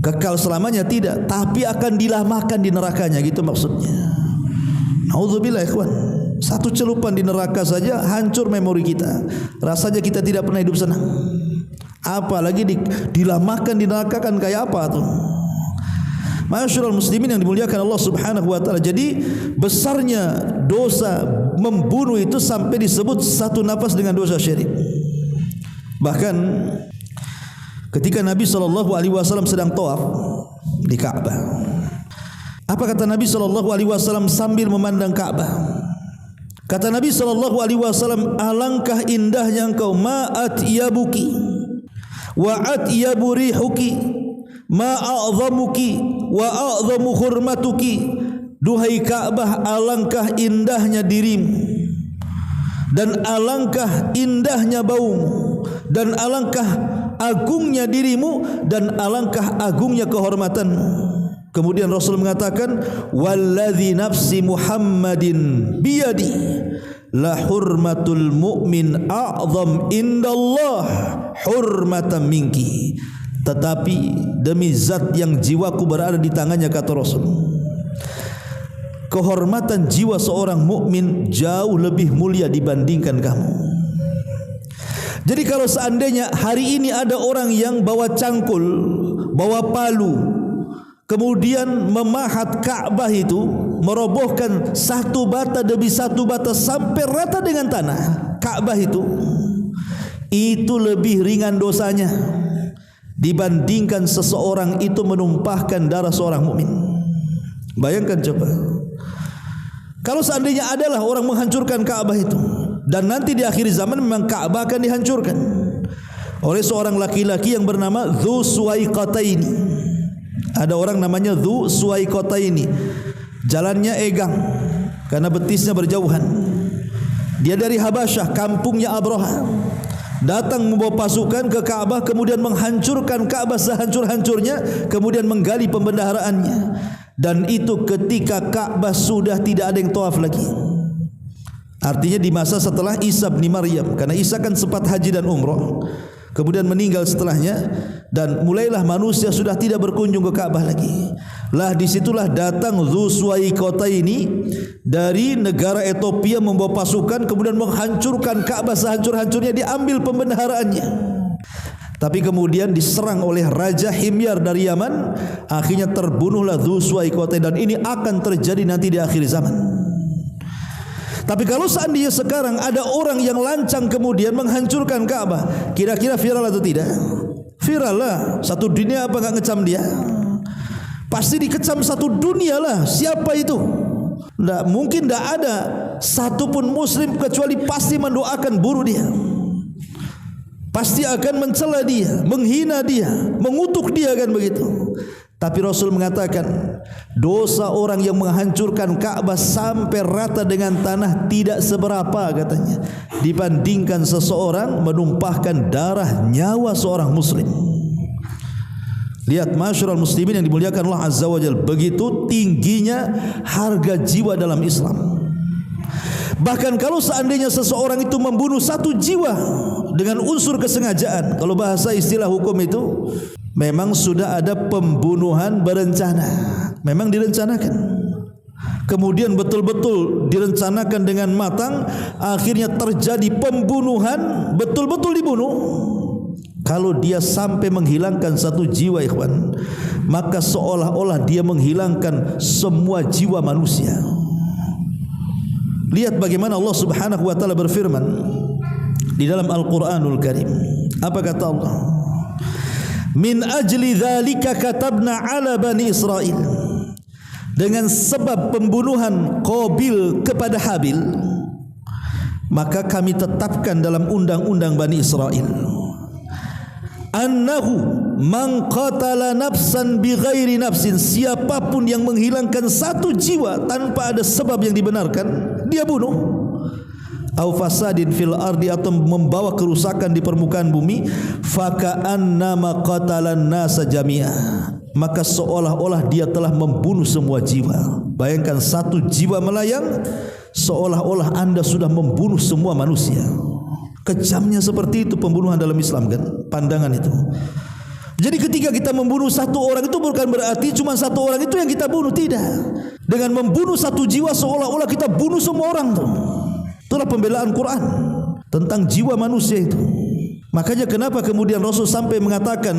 kekal selamanya, tidak, tapi akan dilamakan di nerakanya, gitu maksudnya. Nauzubillah ikhwan. Satu celupan di neraka saja hancur memori kita. Rasanya kita tidak pernah hidup senang. Apalagi dilamakan di neraka, kan kayak apa tuh? Masyarul muslimin yang dimuliakan Allah Subhanahu wa taala. Jadi besarnya dosa membunuh itu sampai disebut satu nafas dengan dosa syirik. Bahkan ketika Nabi SAW sedang tawaf di Ka'bah, apa kata Nabi SAW sambil memandang Ka'bah? Kata Nabi SAW, "Alangkah indahnya engkau, ma'at yabuki wa'at yaburihuki ma'a'zamuki wa'a'zamu hurmatuki." Duhai Ka'bah, alangkah indahnya dirimu, dan alangkah indahnya baumu, dan alangkah agungnya dirimu, dan alangkah agungnya kehormatanmu. Kemudian Rasul mengatakan, "Walladzi nafsi Muhammadin biyadi la hurmatul mu'min a'zam indallah hurmatan minki." Tetapi demi zat yang jiwaku berada di tangannya, kata Rasul, kehormatan jiwa seorang mukmin jauh lebih mulia dibandingkan kamu. Jadi kalau seandainya hari ini ada orang yang bawa cangkul, bawa palu, kemudian memahat Ka'bah itu, merobohkan satu bata demi satu bata sampai rata dengan tanah Ka'bah itu lebih ringan dosanya dibandingkan seseorang itu menumpahkan darah seorang mukmin. Bayangkan coba, kalau seandainya adalah orang menghancurkan Ka'bah itu, dan nanti di akhir zaman memang Ka'bah akan dihancurkan oleh seorang laki-laki yang bernama Dzu Suwaiqataini. Ada orang namanya Dzu Suwaiqataini, jalannya egang karena betisnya berjauhan. Dia dari Habasyah, kampungnya Abraha, datang membawa pasukan ke Ka'bah, kemudian menghancurkan Ka'bah sehancur-hancurnya, kemudian menggali pembendaharaannya. Dan itu ketika Ka'bah sudah tidak ada yang tawaf lagi. Artinya di masa setelah Isa bin Maryam, karena Isa kan sempat haji dan umrah, kemudian meninggal setelahnya, dan mulailah manusia sudah tidak berkunjung ke Ka'bah lagi. Lah disitulah datang Dzu Suwaiqataini dari negara Ethiopia membawa pasukan, kemudian menghancurkan Ka'bah sehancur-hancurnya, diambil pembendaharanya. Tapi kemudian diserang oleh Raja Himyar dari Yaman, akhirnya terbunuhlah Dzu Suwaiqataini, dan ini akan terjadi nanti di akhir zaman. Tapi kalau seandainya sekarang ada orang yang lancang kemudian menghancurkan Ka'bah, kira-kira viral atau tidak? Viral lah. Satu dunia apa enggak ngecam dia? Pasti dikecam satu dunia lah. Siapa itu? Tidak mungkin, tidak ada satupun muslim kecuali pasti mendoakan buruh dia, pasti akan mencela dia, menghina dia, mengutuk dia, kan begitu. Tapi Rasul mengatakan, dosa orang yang menghancurkan Ka'bah sampai rata dengan tanah tidak seberapa, katanya, dibandingkan seseorang menumpahkan darah nyawa seorang muslim. Lihat masyarul muslimin yang dimuliakan Allah Azza wa Jalla, begitu tingginya harga jiwa dalam Islam. Bahkan kalau seandainya seseorang itu membunuh satu jiwa dengan unsur kesengajaan, kalau bahasa istilah hukum itu, memang sudah ada pembunuhan berencana, memang direncanakan, kemudian betul-betul direncanakan dengan matang, akhirnya terjadi pembunuhan, betul-betul dibunuh. Kalau dia sampai menghilangkan satu jiwa, ikhwan, maka seolah-olah dia menghilangkan semua jiwa manusia. Lihat bagaimana Allah Subhanahu wa taala berfirman di dalam Al-Qur'anul Karim. Apa kata Allah? Min ajli dzalika katabna ala bani Israil. Dengan sebab pembunuhan Qabil kepada Habil, maka kami tetapkan dalam undang-undang Bani Israel, annahu man qatala nafsan bighairi nafsin, siapapun yang menghilangkan satu jiwa tanpa ada sebab yang dibenarkan, dia bunuh. Au fasadin fil ardi, atau membawa kerusakan di permukaan bumi, faka'annama qatalan nasa jami'ah, maka seolah-olah dia telah membunuh semua jiwa. Bayangkan satu jiwa melayang, seolah-olah anda sudah membunuh semua manusia. Kejamnya seperti itu pembunuhan dalam Islam, kan, pandangan itu. Jadi ketika kita membunuh satu orang itu bukan berarti cuma satu orang itu yang kita bunuh, tidak. Dengan membunuh satu jiwa seolah-olah kita bunuh semua orang tuh. Itulah pembelaan Quran tentang jiwa manusia itu. Makanya kenapa kemudian Rasul sampai mengatakan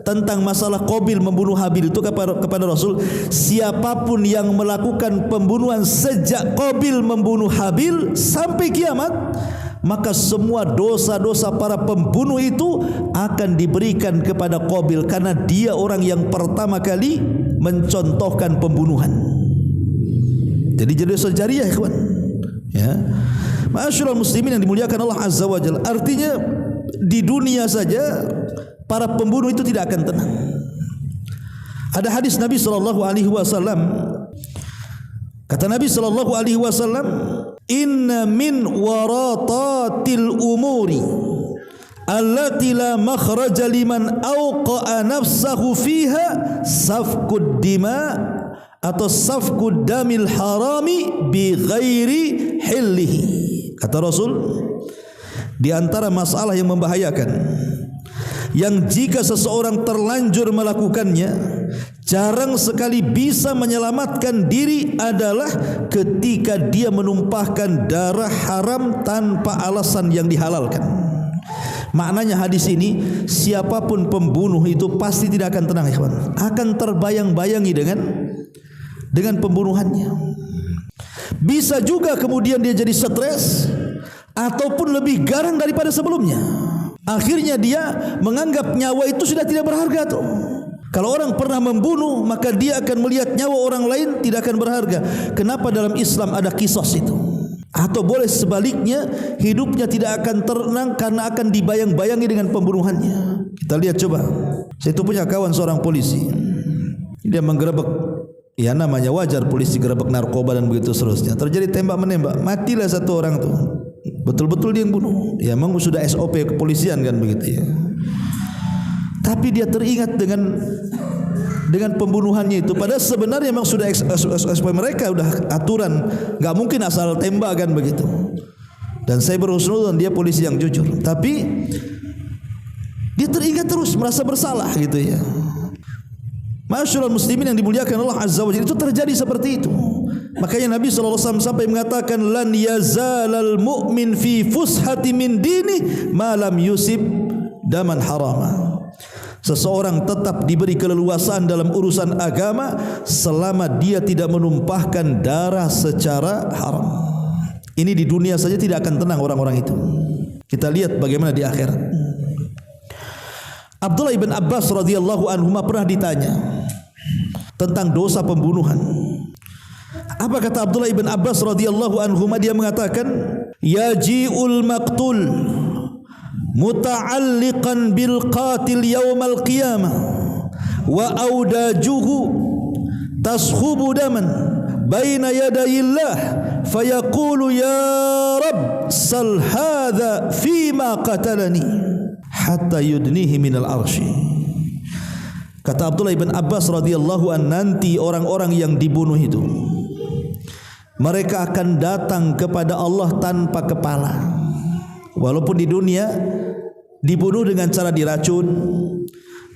tentang masalah Qabil membunuh Habil itu kepada Rasul, siapapun yang melakukan pembunuhan sejak Qabil membunuh Habil sampai kiamat, maka semua dosa-dosa para pembunuh itu akan diberikan kepada Qabil, karena dia orang yang pertama kali mencontohkan pembunuhan. Jadi dosa jariah, ikhwan. Ya. Ma'asyiral muslimin yang dimuliakan Allah Azza wa Jalla, artinya di dunia saja para pembunuh itu tidak akan tenang. Ada hadis Nabi sallallahu alaihi wasallam, kata Nabi sallallahu alaihi wasallam, inna min waratatil umuri allati la makhraja liman awqa'a nafsahu fiha safkud dima atau safkud damil harami bi ghairi hillihi. Kata Rasul, di antara masalah yang membahayakan yang jika seseorang terlanjur melakukannya jarang sekali bisa menyelamatkan diri adalah ketika dia menumpahkan darah haram tanpa alasan yang dihalalkan. Maknanya hadis ini, siapapun pembunuh itu pasti tidak akan tenang, ikhwan. Akan terbayang-bayangi dengan pembunuhannya. Bisa juga kemudian dia jadi stres ataupun lebih garang daripada sebelumnya. Akhirnya dia menganggap nyawa itu sudah tidak berharga tuh. Kalau orang pernah membunuh, maka dia akan melihat nyawa orang lain tidak akan berharga. Kenapa dalam Islam ada kisos itu? Atau boleh sebaliknya, hidupnya tidak akan tenang karena akan dibayang-bayangi dengan pembunuhannya. Kita lihat coba. Saya itu punya kawan seorang polisi. Dia menggerebek, ya namanya wajar polisi gerebek narkoba dan begitu seterusnya. Terjadi tembak menembak, matilah satu orang tuh. Betul-betul dia yang bunuh. Ya memang sudah SOP kepolisian kan begitu ya. Tapi dia teringat dengan pembunuhannya itu. Padahal sebenarnya memang sudah SOP mereka, sudah aturan, enggak mungkin asal tembak kan begitu. Dan saya berhusnuzon dia polisi yang jujur. Tapi dia teringat terus, merasa bersalah gitu ya. Masyaallah muslimin yang dimuliakan Allah Azza wa Jalla, itu terjadi seperti itu. Makanya Nabi SAW sampai mengatakan lan yazalal mu'min fi fushati min dini ma lam yusib daman harama. Seseorang tetap diberi keleluasaan dalam urusan agama selama dia tidak menumpahkan darah secara haram. Ini di dunia saja tidak akan tenang orang-orang itu. Kita lihat bagaimana di akhirat. Abdullah ibn Abbas radhiyallahu anhu pernah ditanya tentang dosa pembunuhan. Apa kata Abdullah ibn Abbas radhiyallahu anhu? Dia mengatakan, yaji'ul maqtul muta'alliqan bil qatil yaumal qiyamah wa audajuhu tashubu daman baina yadayillah fayaqulu ya rab sal hadha fima qatalani hatta yudnihi minal arsy. Kata Abdullah ibn Abbas radhiyallahu an, nanti orang-orang yang dibunuh itu mereka akan datang kepada Allah tanpa kepala. Walaupun di dunia dibunuh dengan cara diracun,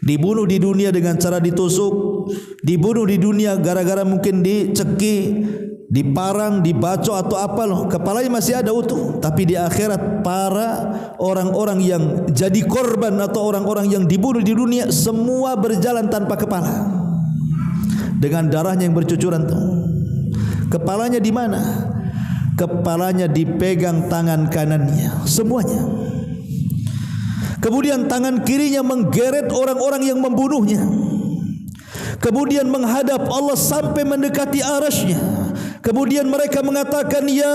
dibunuh di dunia dengan cara ditusuk, dibunuh di dunia gara-gara mungkin diceki, diparang, dibacok atau apa loh, kepalanya masih ada utuh. Tapi di akhirat para orang-orang yang jadi korban atau orang-orang yang dibunuh di dunia semua berjalan tanpa kepala, dengan darahnya yang bercucuran tuh. Kepalanya di mana? Kepalanya dipegang tangan kanannya semuanya. Kemudian tangan kirinya menggeret orang-orang yang membunuhnya. Kemudian menghadap Allah sampai mendekati arasy-Nya. Kemudian mereka mengatakan, ya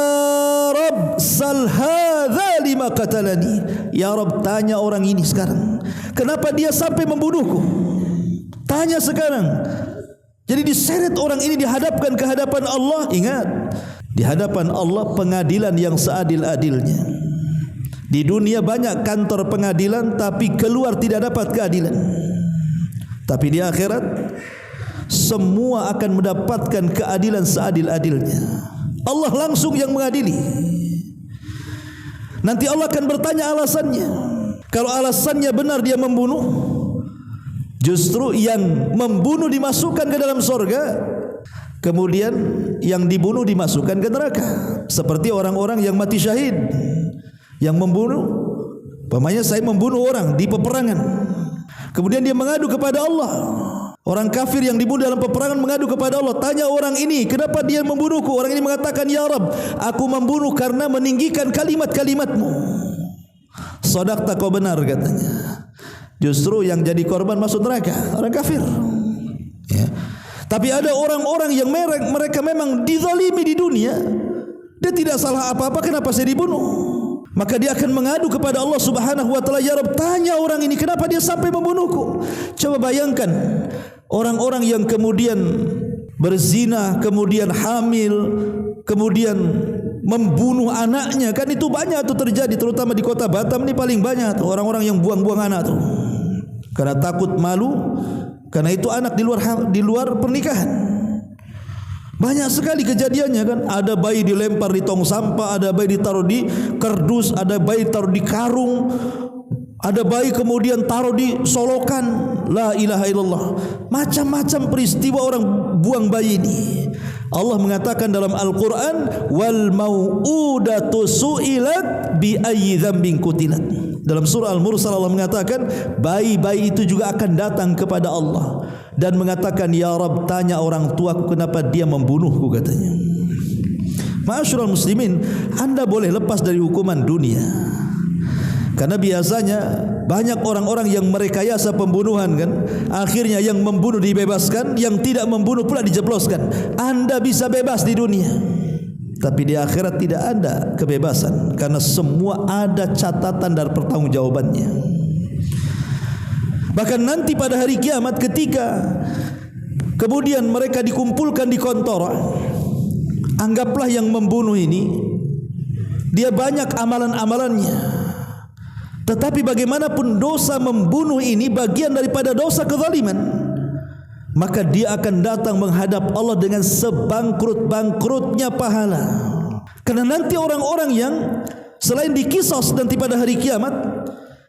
Rabb sal hadza lima qatalani. Ya Rabb, tanya orang ini sekarang, kenapa dia sampai membunuhku? Tanya sekarang. Jadi diseret orang ini, dihadapkan ke hadapan Allah. Ingat, di hadapan Allah pengadilan yang seadil-adilnya. Di dunia banyak kantor pengadilan, tapi keluar tidak dapat keadilan. Tapi di akhirat semua akan mendapatkan keadilan seadil-adilnya. Allah langsung yang mengadili. Nanti Allah akan bertanya alasannya. Kalau alasannya benar dia membunuh, justru yang membunuh dimasukkan ke dalam surga, kemudian yang dibunuh dimasukkan ke neraka. Seperti orang-orang yang mati syahid, yang membunuh, umpamanya saya membunuh orang di peperangan, kemudian dia mengadu kepada Allah. Orang kafir yang dibunuh dalam peperangan mengadu kepada Allah, tanya orang ini, kenapa dia membunuhku? Orang ini mengatakan, ya Rabb, aku membunuh karena meninggikan kalimat-kalimatmu. Shadaqta, kau benar katanya. Justru yang jadi korban masuk neraka orang kafir ya. Tapi ada orang-orang yang mereka memang dizalimi di dunia, dia tidak salah apa-apa, kenapa saya dibunuh? Maka dia akan mengadu kepada Allah Subhanahu wa taala, ya Rabb, tanya orang ini kenapa dia sampai membunuhku. Coba bayangkan orang-orang yang kemudian berzina, kemudian hamil, kemudian membunuh anaknya, kan itu banyak tuh terjadi, terutama di kota Batam ini paling banyak tuh orang-orang yang buang-buang anak tuh karena takut malu, karena itu anak di luar pernikahan. Banyak sekali kejadiannya kan, ada bayi dilempar di tong sampah, ada bayi ditaruh di kardus, ada bayi taruh di karung, ada bayi kemudian taruh di solokan. La ilaha illallah. Macam-macam peristiwa orang buang bayi ini. Allah mengatakan dalam Al-Quran, wal mau'udatu su'ilat bi ayyi dzambin qutilat. Dalam surah Al-Mursal Allah mengatakan bayi-bayi itu juga akan datang kepada Allah dan mengatakan, ya Rabb, tanya orang tuaku kenapa dia membunuhku, katanya. Ma'asyiral muslimin, Anda boleh lepas dari hukuman dunia, karena biasanya banyak orang-orang yang merekayasa pembunuhan kan, akhirnya yang membunuh dibebaskan, yang tidak membunuh pula dijebloskan. Anda bisa bebas di dunia, tapi di akhirat tidak ada kebebasan, karena semua ada catatan dan pertanggungjawabannya. Bahkan nanti pada hari kiamat ketika kemudian mereka dikumpulkan di kontor, anggaplah yang membunuh ini dia banyak amalan-amalannya, tetapi bagaimanapun dosa membunuh ini bagian daripada dosa kezaliman, maka dia akan datang menghadap Allah dengan sebangkrut-bangkrutnya pahala. Karena nanti orang-orang yang selain dikisos nanti pada hari kiamat,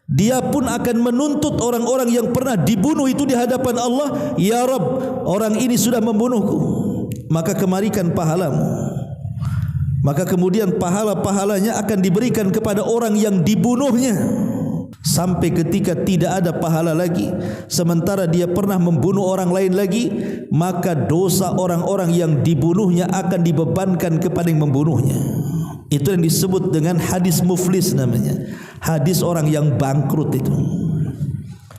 dia pun akan menuntut orang-orang yang pernah dibunuh itu di hadapan Allah, ya Rabb, orang ini sudah membunuhku, maka kemarikan pahalamu. Maka kemudian pahala-pahalanya akan diberikan kepada orang yang dibunuhnya, sampai ketika tidak ada pahala lagi, sementara dia pernah membunuh orang lain lagi, maka dosa orang-orang yang dibunuhnya akan dibebankan kepada yang membunuhnya. Itu yang disebut dengan hadis muflis namanya, hadis orang yang bangkrut itu.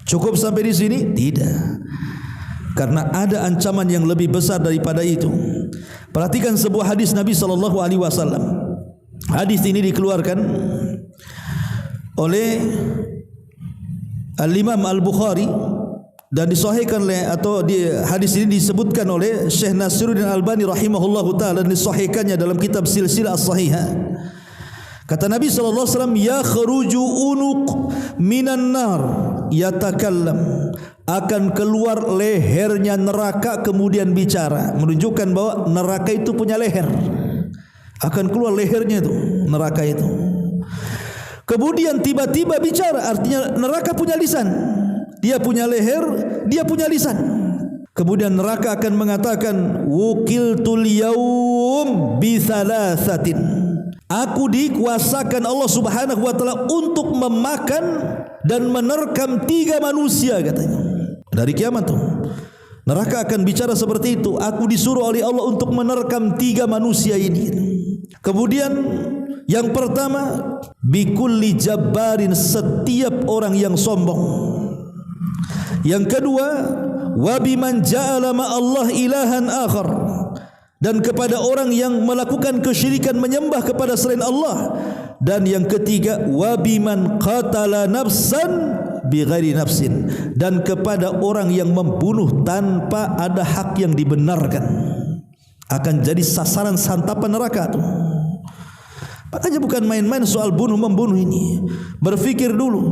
Cukup sampai di sini? Tidak, karena ada ancaman yang lebih besar daripada itu. Perhatikan sebuah hadis Nabi SAW. Hadis ini dikeluarkan oleh Al-Imam Al-Bukhari dan disahihkan oleh, atau hadis ini disebutkan oleh Syekh Nasiruddin Albani rahimahullahu taala dan disahihkannya dalam kitab Silsilah As-Sahihah. Kata Nabi SAW, ya kharuju unuq minan nar yatakallam, akan keluar lehernya neraka kemudian bicara, menunjukkan bahwa neraka itu punya leher, akan keluar lehernya itu neraka itu. Kemudian tiba-tiba bicara, artinya neraka punya lisan, dia punya leher, dia punya lisan. Kemudian neraka akan mengatakan, wukiltul yaum bi thalathatin, aku dikuasakan Allah Subhanahu wa taala untuk memakan dan menerkam 3 manusia, katanya. Dari kiamat tuh neraka akan bicara seperti itu, aku disuruh oleh Allah untuk menerkam 3 manusia ini. Kemudian yang pertama, bikulli jabbarin, setiap orang yang sombong. Yang kedua, wabiman ja'ala ma'allah ilahan akhar, dan kepada orang yang melakukan kesyirikan menyembah kepada selain Allah. Dan yang ketiga, wabiman qatala nafsan bighairi nafsin, dan kepada orang yang membunuh tanpa ada hak yang dibenarkan, akan jadi sasaran santapan neraka tuh. Makanya bukan main-main soal bunuh-membunuh ini, berpikir dulu.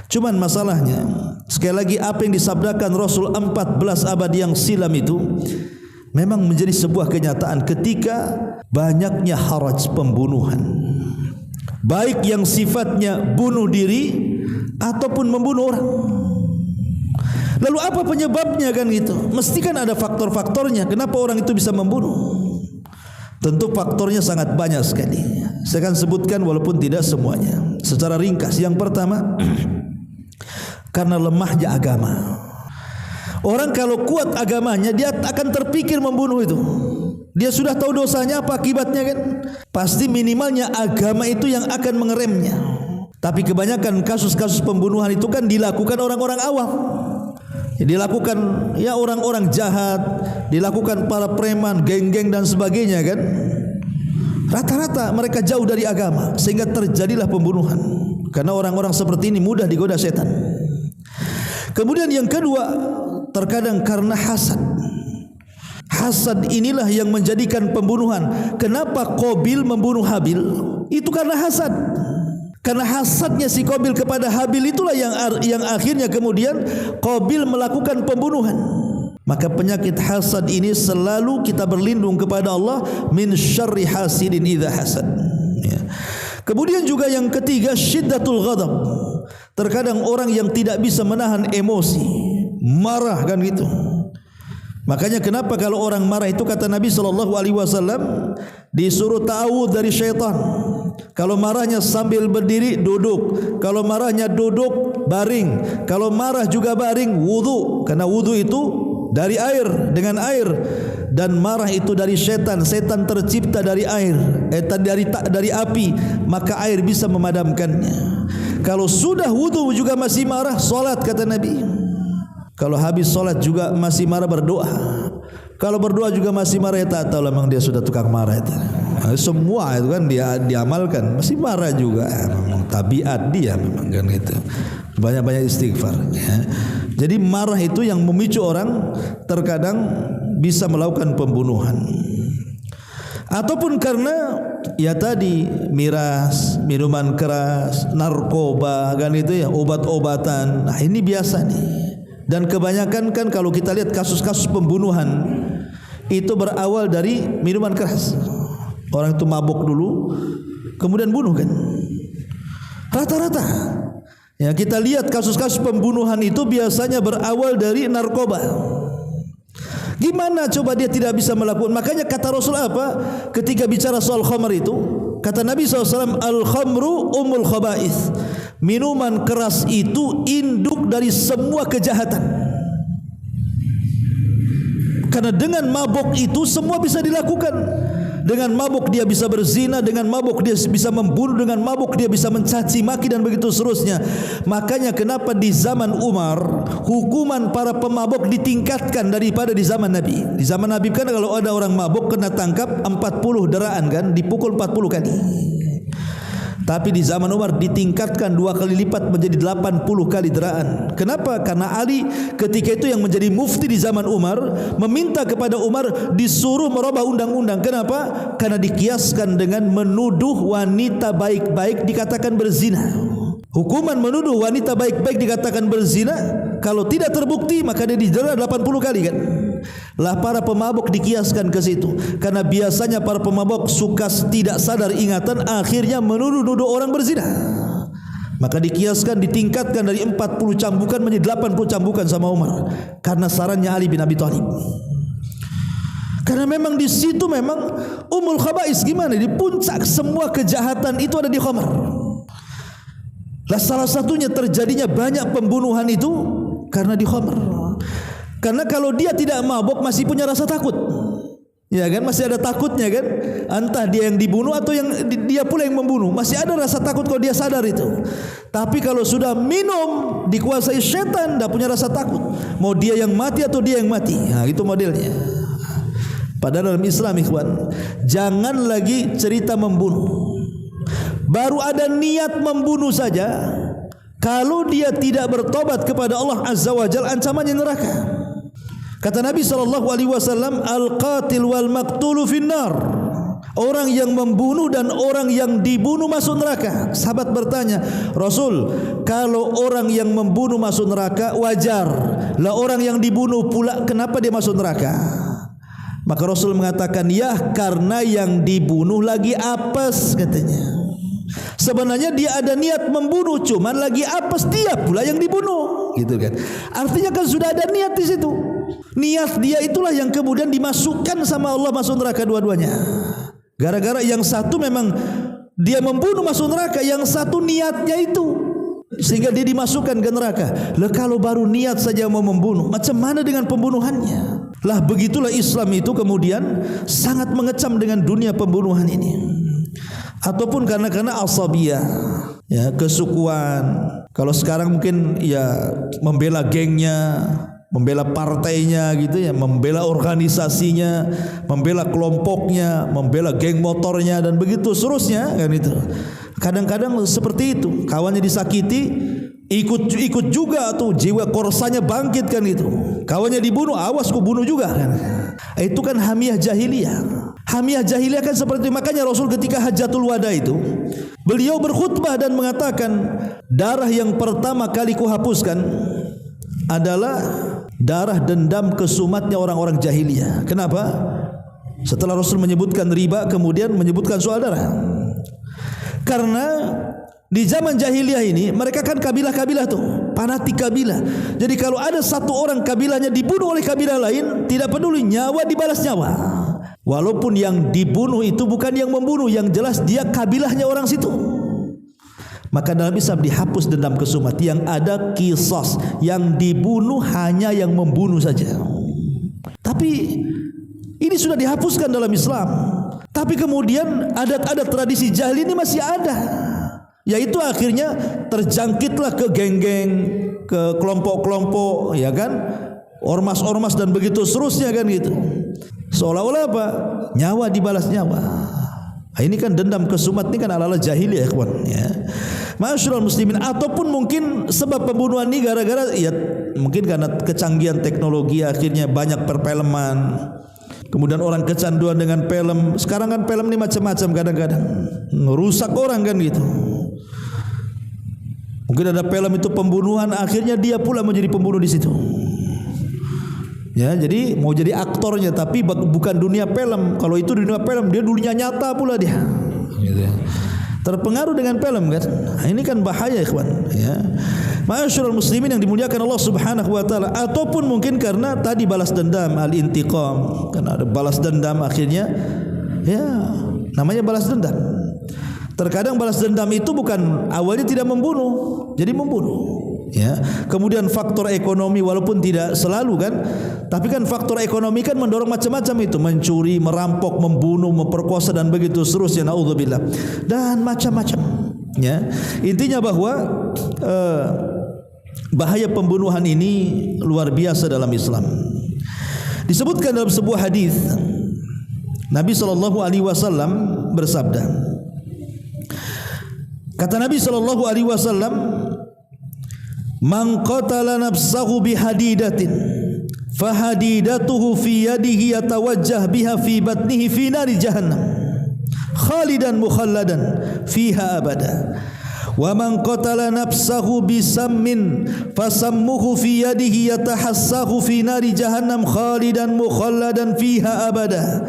Cuman masalahnya, sekali lagi, apa yang disabdakan Rasul 14 abad yang silam itu memang menjadi sebuah kenyataan ketika banyaknya haraj pembunuhan, baik yang sifatnya bunuh diri ataupun membunuh orang. Lalu apa penyebabnya kan gitu? Mesti kan ada faktor-faktornya kenapa orang itu bisa membunuh. Tentu faktornya sangat banyak sekali. Saya akan sebutkan walaupun tidak semuanya secara ringkas. Yang pertama, karena lemahnya agama. Orang kalau kuat agamanya, dia akan terpikir membunuh itu. Dia sudah tahu dosanya, apa akibatnya kan? Pasti minimalnya agama itu yang akan mengeremnya. Tapi kebanyakan kasus-kasus pembunuhan itu kan dilakukan orang-orang awam, dilakukan ya orang-orang jahat, dilakukan para preman, geng-geng dan sebagainya kan. Rata-rata mereka jauh dari agama, sehingga terjadilah pembunuhan. Karena orang-orang seperti ini mudah digoda setan. Kemudian yang kedua, terkadang karena hasad. Hasad inilah yang menjadikan pembunuhan. Kenapa Qabil membunuh Habil? Itu karena hasad. Karena hasadnya si Qabil kepada Habil itulah yang akhirnya kemudian Qabil melakukan pembunuhan. Maka penyakit hasad ini selalu kita berlindung kepada Allah, min syarri hasidin idza hasad. Ya. Kemudian juga yang ketiga, syiddatul ghadab. Terkadang orang yang tidak bisa menahan emosi, marah kan gitu. Makanya kenapa kalau orang marah itu kata Nabi SAW disuruh ta'awudz dari syaitan. Kalau marahnya sambil berdiri duduk, kalau marahnya duduk baring, kalau marah juga baring wudu, karena wudu itu dari air, dengan air, dan marah itu dari setan. Setan tercipta dari air, dari api, maka air bisa memadamkannya. Kalau sudah wudu juga masih marah, solat kata Nabi. Kalau habis solat juga masih marah, berdoa. Kalau berdoa juga masih marah, ya tak tahu lah memang dia sudah tukang marah itu. Semua itu kan dia diamalkan, masih marah juga. Memang tabiat dia memang kan itu. Banyak-banyak istighfar. Ya. Jadi marah itu yang memicu orang terkadang bisa melakukan pembunuhan. Ataupun karena ya tadi miras, minuman keras, narkoba kan itu ya, obat-obatan. Nah ini biasa nih. Dan kebanyakan kan kalau kita lihat kasus-kasus pembunuhan itu berawal dari minuman keras. Orang itu mabuk dulu, kemudian bunuh kan. Rata-rata. Ya kita lihat kasus-kasus pembunuhan itu biasanya berawal dari narkoba. Gimana coba dia tidak bisa melakukan? Makanya kata Rasul apa? Ketika bicara soal khamr itu, kata Nabi SAW, al-khamru umul khaba'ith. Minuman keras itu induk dari semua kejahatan. Karena dengan mabuk itu semua bisa dilakukan. Dengan mabuk dia bisa berzina, dengan mabuk dia bisa membunuh, dengan mabuk dia bisa mencaci maki dan begitu seterusnya. Makanya kenapa di zaman Umar hukuman para pemabuk ditingkatkan daripada di zaman Nabi. Di zaman Nabi kan kalau ada orang mabuk kena tangkap 40 deraan kan, dipukul 40 kali. Tapi di zaman Umar ditingkatkan 2 kali lipat menjadi 80 kali deraan. Kenapa? Karena Ali ketika itu yang menjadi mufti di zaman Umar meminta kepada Umar disuruh merubah undang-undang. Kenapa? Karena dikiaskan dengan menuduh wanita baik-baik dikatakan berzina. Hukuman menuduh wanita baik-baik dikatakan berzina, kalau tidak terbukti maka dia dijerat 80 kali kan. Lah para pemabuk dikiaskan ke situ. Karena biasanya para pemabuk suka tidak sadar ingatan, akhirnya menuduh-nuduh orang berzina. Maka dikiaskan, ditingkatkan dari 40 cambukan menjadi 80 cambukan sama Umar. Karena sarannya Ali bin Abi Thalib. Karena memang di situ memang umul khaba'is, gimana? Di puncak semua kejahatan itu ada di khamr. Lah salah satunya terjadinya banyak pembunuhan itu karena di khamr. Karena kalau dia tidak mabuk masih punya rasa takut. Ya kan, masih ada takutnya kan? Entah dia yang dibunuh atau yang dia pula yang membunuh. Masih ada rasa takut kalau dia sadar itu. Tapi kalau sudah minum, dikuasai setan, tidak punya rasa takut. Mau dia yang mati atau dia yang mati. Nah, itu modelnya. Padahal dalam Islam ikhwan, jangan lagi cerita membunuh. Baru ada niat membunuh saja, kalau dia tidak bertobat kepada Allah Azza wa Jalla, ancamannya neraka. Kata Nabi SAW, al-qatil wal maqtulu finnar. Orang yang membunuh dan orang yang dibunuh masuk neraka. Sahabat bertanya, Rasul, kalau orang yang membunuh masuk neraka wajar, lah orang yang dibunuh pula kenapa dia masuk neraka? Maka Rasul mengatakan, ya karena yang dibunuh lagi apes katanya. Sebenarnya dia ada niat membunuh, cuman lagi apes dia pula yang dibunuh, gitu kan? Artinya kan sudah ada niat di situ. Niat dia itulah yang kemudian dimasukkan sama Allah masuk neraka dua-duanya. Gara-gara yang satu memang dia membunuh masuk neraka, yang satu niatnya itu sehingga dia dimasukkan ke neraka. Lah kalau baru niat saja mau membunuh, macam mana dengan pembunuhannya? Lah begitulah Islam itu kemudian sangat mengecam dengan dunia pembunuhan ini. Ataupun karena asabiyah, ya, kesukuan. Kalau sekarang mungkin ya membela gengnya, membela partainya gitu ya, membela organisasinya, membela kelompoknya, membela geng motornya dan begitu seterusnya kan itu. Kadang-kadang seperti itu, kawannya disakiti, ikut juga tuh, jiwa korsanya bangkit kan itu. Kawannya dibunuh, awas ku bunuh juga kan. Itu kan hamiyah jahiliyah. Hamiyah jahiliyah kan seperti itu. Makanya Rasul ketika Hajjatul Wada itu, beliau berkhutbah dan mengatakan, darah yang pertama kali kuhapuskan adalah darah dendam kesumatnya orang-orang jahiliyah. Kenapa? Setelah Rasul menyebutkan riba, kemudian menyebutkan soal darah. Karena di zaman jahiliyah ini mereka kan kabilah-kabilah tuh, fanatik kabilah. Jadi kalau ada satu orang kabilahnya dibunuh oleh kabilah lain, tidak peduli, nyawa dibalas nyawa. Walaupun yang dibunuh itu bukan yang membunuh, yang jelas dia kabilahnya orang situ. Maka dalam Islam dihapus dendam kesumat, yang ada qisas, yang dibunuh hanya yang membunuh saja. Tapi ini sudah dihapuskan dalam Islam. Tapi kemudian adat-adat tradisi jahili ini masih ada. Yaitu akhirnya terjangkitlah ke geng-geng, ke kelompok-kelompok, ya kan, ormas-ormas dan begitu seterusnya kan gitu. Seolah-olah apa? Nyawa dibalas nyawa. Nah, ini kan dendam kesumat, ini kan ala-ala jahiliyah, kawan. Ya. Ma'asyiral muslimin, ataupun mungkin sebab pembunuhan ini gara-gara ya mungkin karena kecanggihan teknologi, akhirnya banyak perfilman. Kemudian orang kecanduan dengan film. Sekarang kan film ini macam-macam, kadang-kadang merusak orang kan gitu. Mungkin ada film itu pembunuhan, akhirnya dia pula menjadi pembunuh di situ. Ya, jadi mau jadi aktornya, tapi bukan dunia film. Kalau itu dunia film, dia dunia nyata pula dia. Gitu ya. Terpengaruh dengan film kan. Nah, ini kan bahaya, ikhwan. Ya. Ma'asyiral muslimin yang dimuliakan Allah Subhanahu wa taala, ataupun mungkin karena tadi balas dendam, al-intiqam. Karena ada balas dendam, akhirnya ya namanya balas dendam. Terkadang balas dendam itu bukan awalnya tidak membunuh, jadi membunuh. Ya, kemudian faktor ekonomi, walaupun tidak selalu kan, tapi kan faktor ekonomi kan mendorong macam-macam itu, mencuri, merampok, membunuh, memperkosa dan begitu seterusnya, naudzubillah, dan macam-macam. Ya, intinya bahwa bahaya pembunuhan ini luar biasa dalam Islam. Disebutkan dalam sebuah hadis, Nabi SAW bersabda, kata Nabi SAW, man qatala nafsahu bihadidatin fahadidatuhu fi yadihi yatawajjah biha fi batnihi fi nari jahannam khalidan mukhalladan fiha abada wa man qatala nafsahu bisammin fasammuhu fi yadihi yatahassahu fi nari jahannam khalidan mukhalladan fiha abada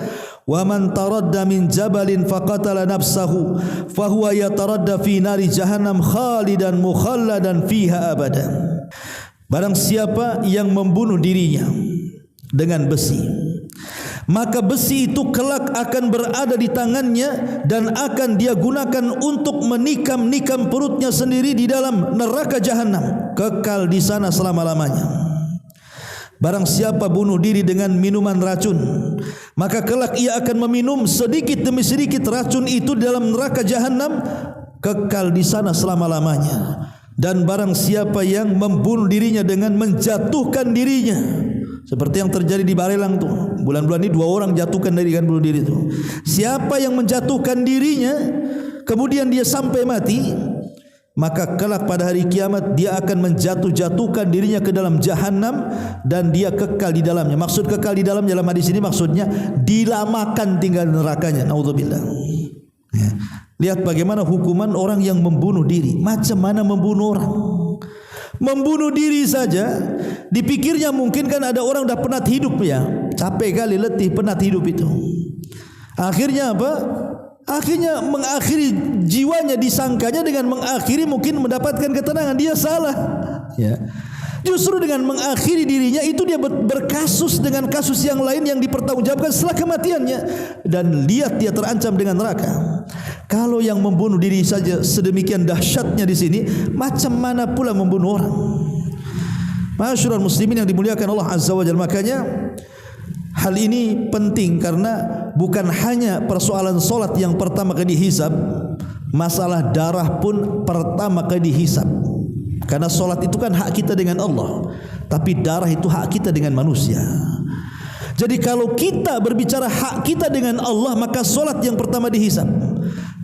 wa man taradda min jabalin faqatala nafsahu fahuwa yataradda fi nari jahannam khalidan mukhalladan fiha abada. Barang siapa yang membunuh dirinya dengan besi, maka besi itu kelak akan berada di tangannya dan akan dia gunakan untuk menikam-nikam perutnya sendiri di dalam neraka jahannam, kekal di sana selama-lamanya. Barang siapa bunuh diri dengan minuman racun, maka kelak ia akan meminum sedikit demi sedikit racun itu dalam neraka jahannam, kekal di sana selama-lamanya. Dan barang siapa yang membunuh dirinya dengan menjatuhkan dirinya, seperti yang terjadi di Barelang tuh, bulan-bulan ini 2 orang jatuhkan diri kan, bunuh diri itu. Siapa yang menjatuhkan dirinya kemudian dia sampai mati, maka kelak pada hari kiamat dia akan menjatuh-jatuhkan dirinya ke dalam jahannam dan dia kekal di dalamnya. Maksud kekal di dalam hadis ini maksudnya dilamakan tinggal di nerakanya. Naudzubillah. Ya. Lihat bagaimana hukuman orang yang membunuh diri. Macam mana membunuh orang? Membunuh diri saja dipikirnya mungkin kan ada orang dah penat hidup ya. Capek kali, letih, penat hidup itu. Akhirnya apa? Akhirnya mengakhiri jiwanya, disangkanya dengan mengakhiri mungkin mendapatkan ketenangan. Dia salah ya. Justru dengan mengakhiri dirinya itu dia berkasus dengan kasus yang lain yang dipertanggungjawabkan setelah kematiannya. Dan lihat dia terancam dengan neraka. Kalau yang membunuh diri saja sedemikian dahsyatnya di sini, macam mana pula membunuh orang? Ma'asyiral muslimin yang dimuliakan Allah Azza wa Jalla. Makanya hal ini penting karena bukan hanya persoalan solat yang pertama kali dihisab, masalah darah pun pertama kali dihisab. Karena solat itu kan hak kita dengan Allah, tapi darah itu hak kita dengan manusia. Jadi kalau kita berbicara hak kita dengan Allah, maka solat yang pertama dihisab.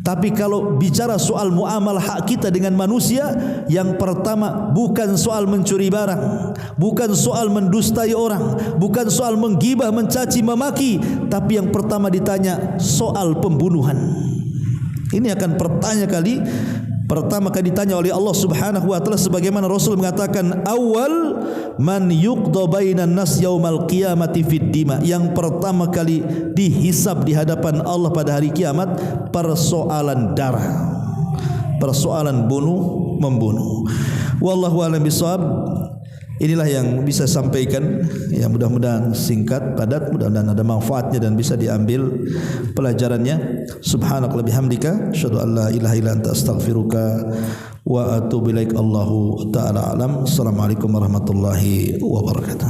Tapi kalau bicara soal muamalah hak kita dengan manusia, yang pertama bukan soal mencuri barang, bukan soal mendustai orang, bukan soal menggibah, mencaci, memaki, tapi yang pertama ditanya soal pembunuhan. Ini akan pertama kali ditanya oleh Allah Subhanahu wa taala, sebagaimana Rasul mengatakan, awal man yuqda bainan nas yaumal qiyamati fid dima. Yang pertama kali dihisab di hadapan Allah pada hari kiamat persoalan darah, persoalan membunuh. Wallahu a'lam bishawab. Inilah yang bisa sampaikan, ya, mudah-mudahan singkat, padat, mudah-mudahan ada manfaatnya dan bisa diambil pelajarannya. Subhanaka bihamdika asyhadu an la ilaha illa anta astaghfiruka wa atubu ilaik. Allahu ta'ala alam. Assalamualaikum warahmatullahi wabarakatuh.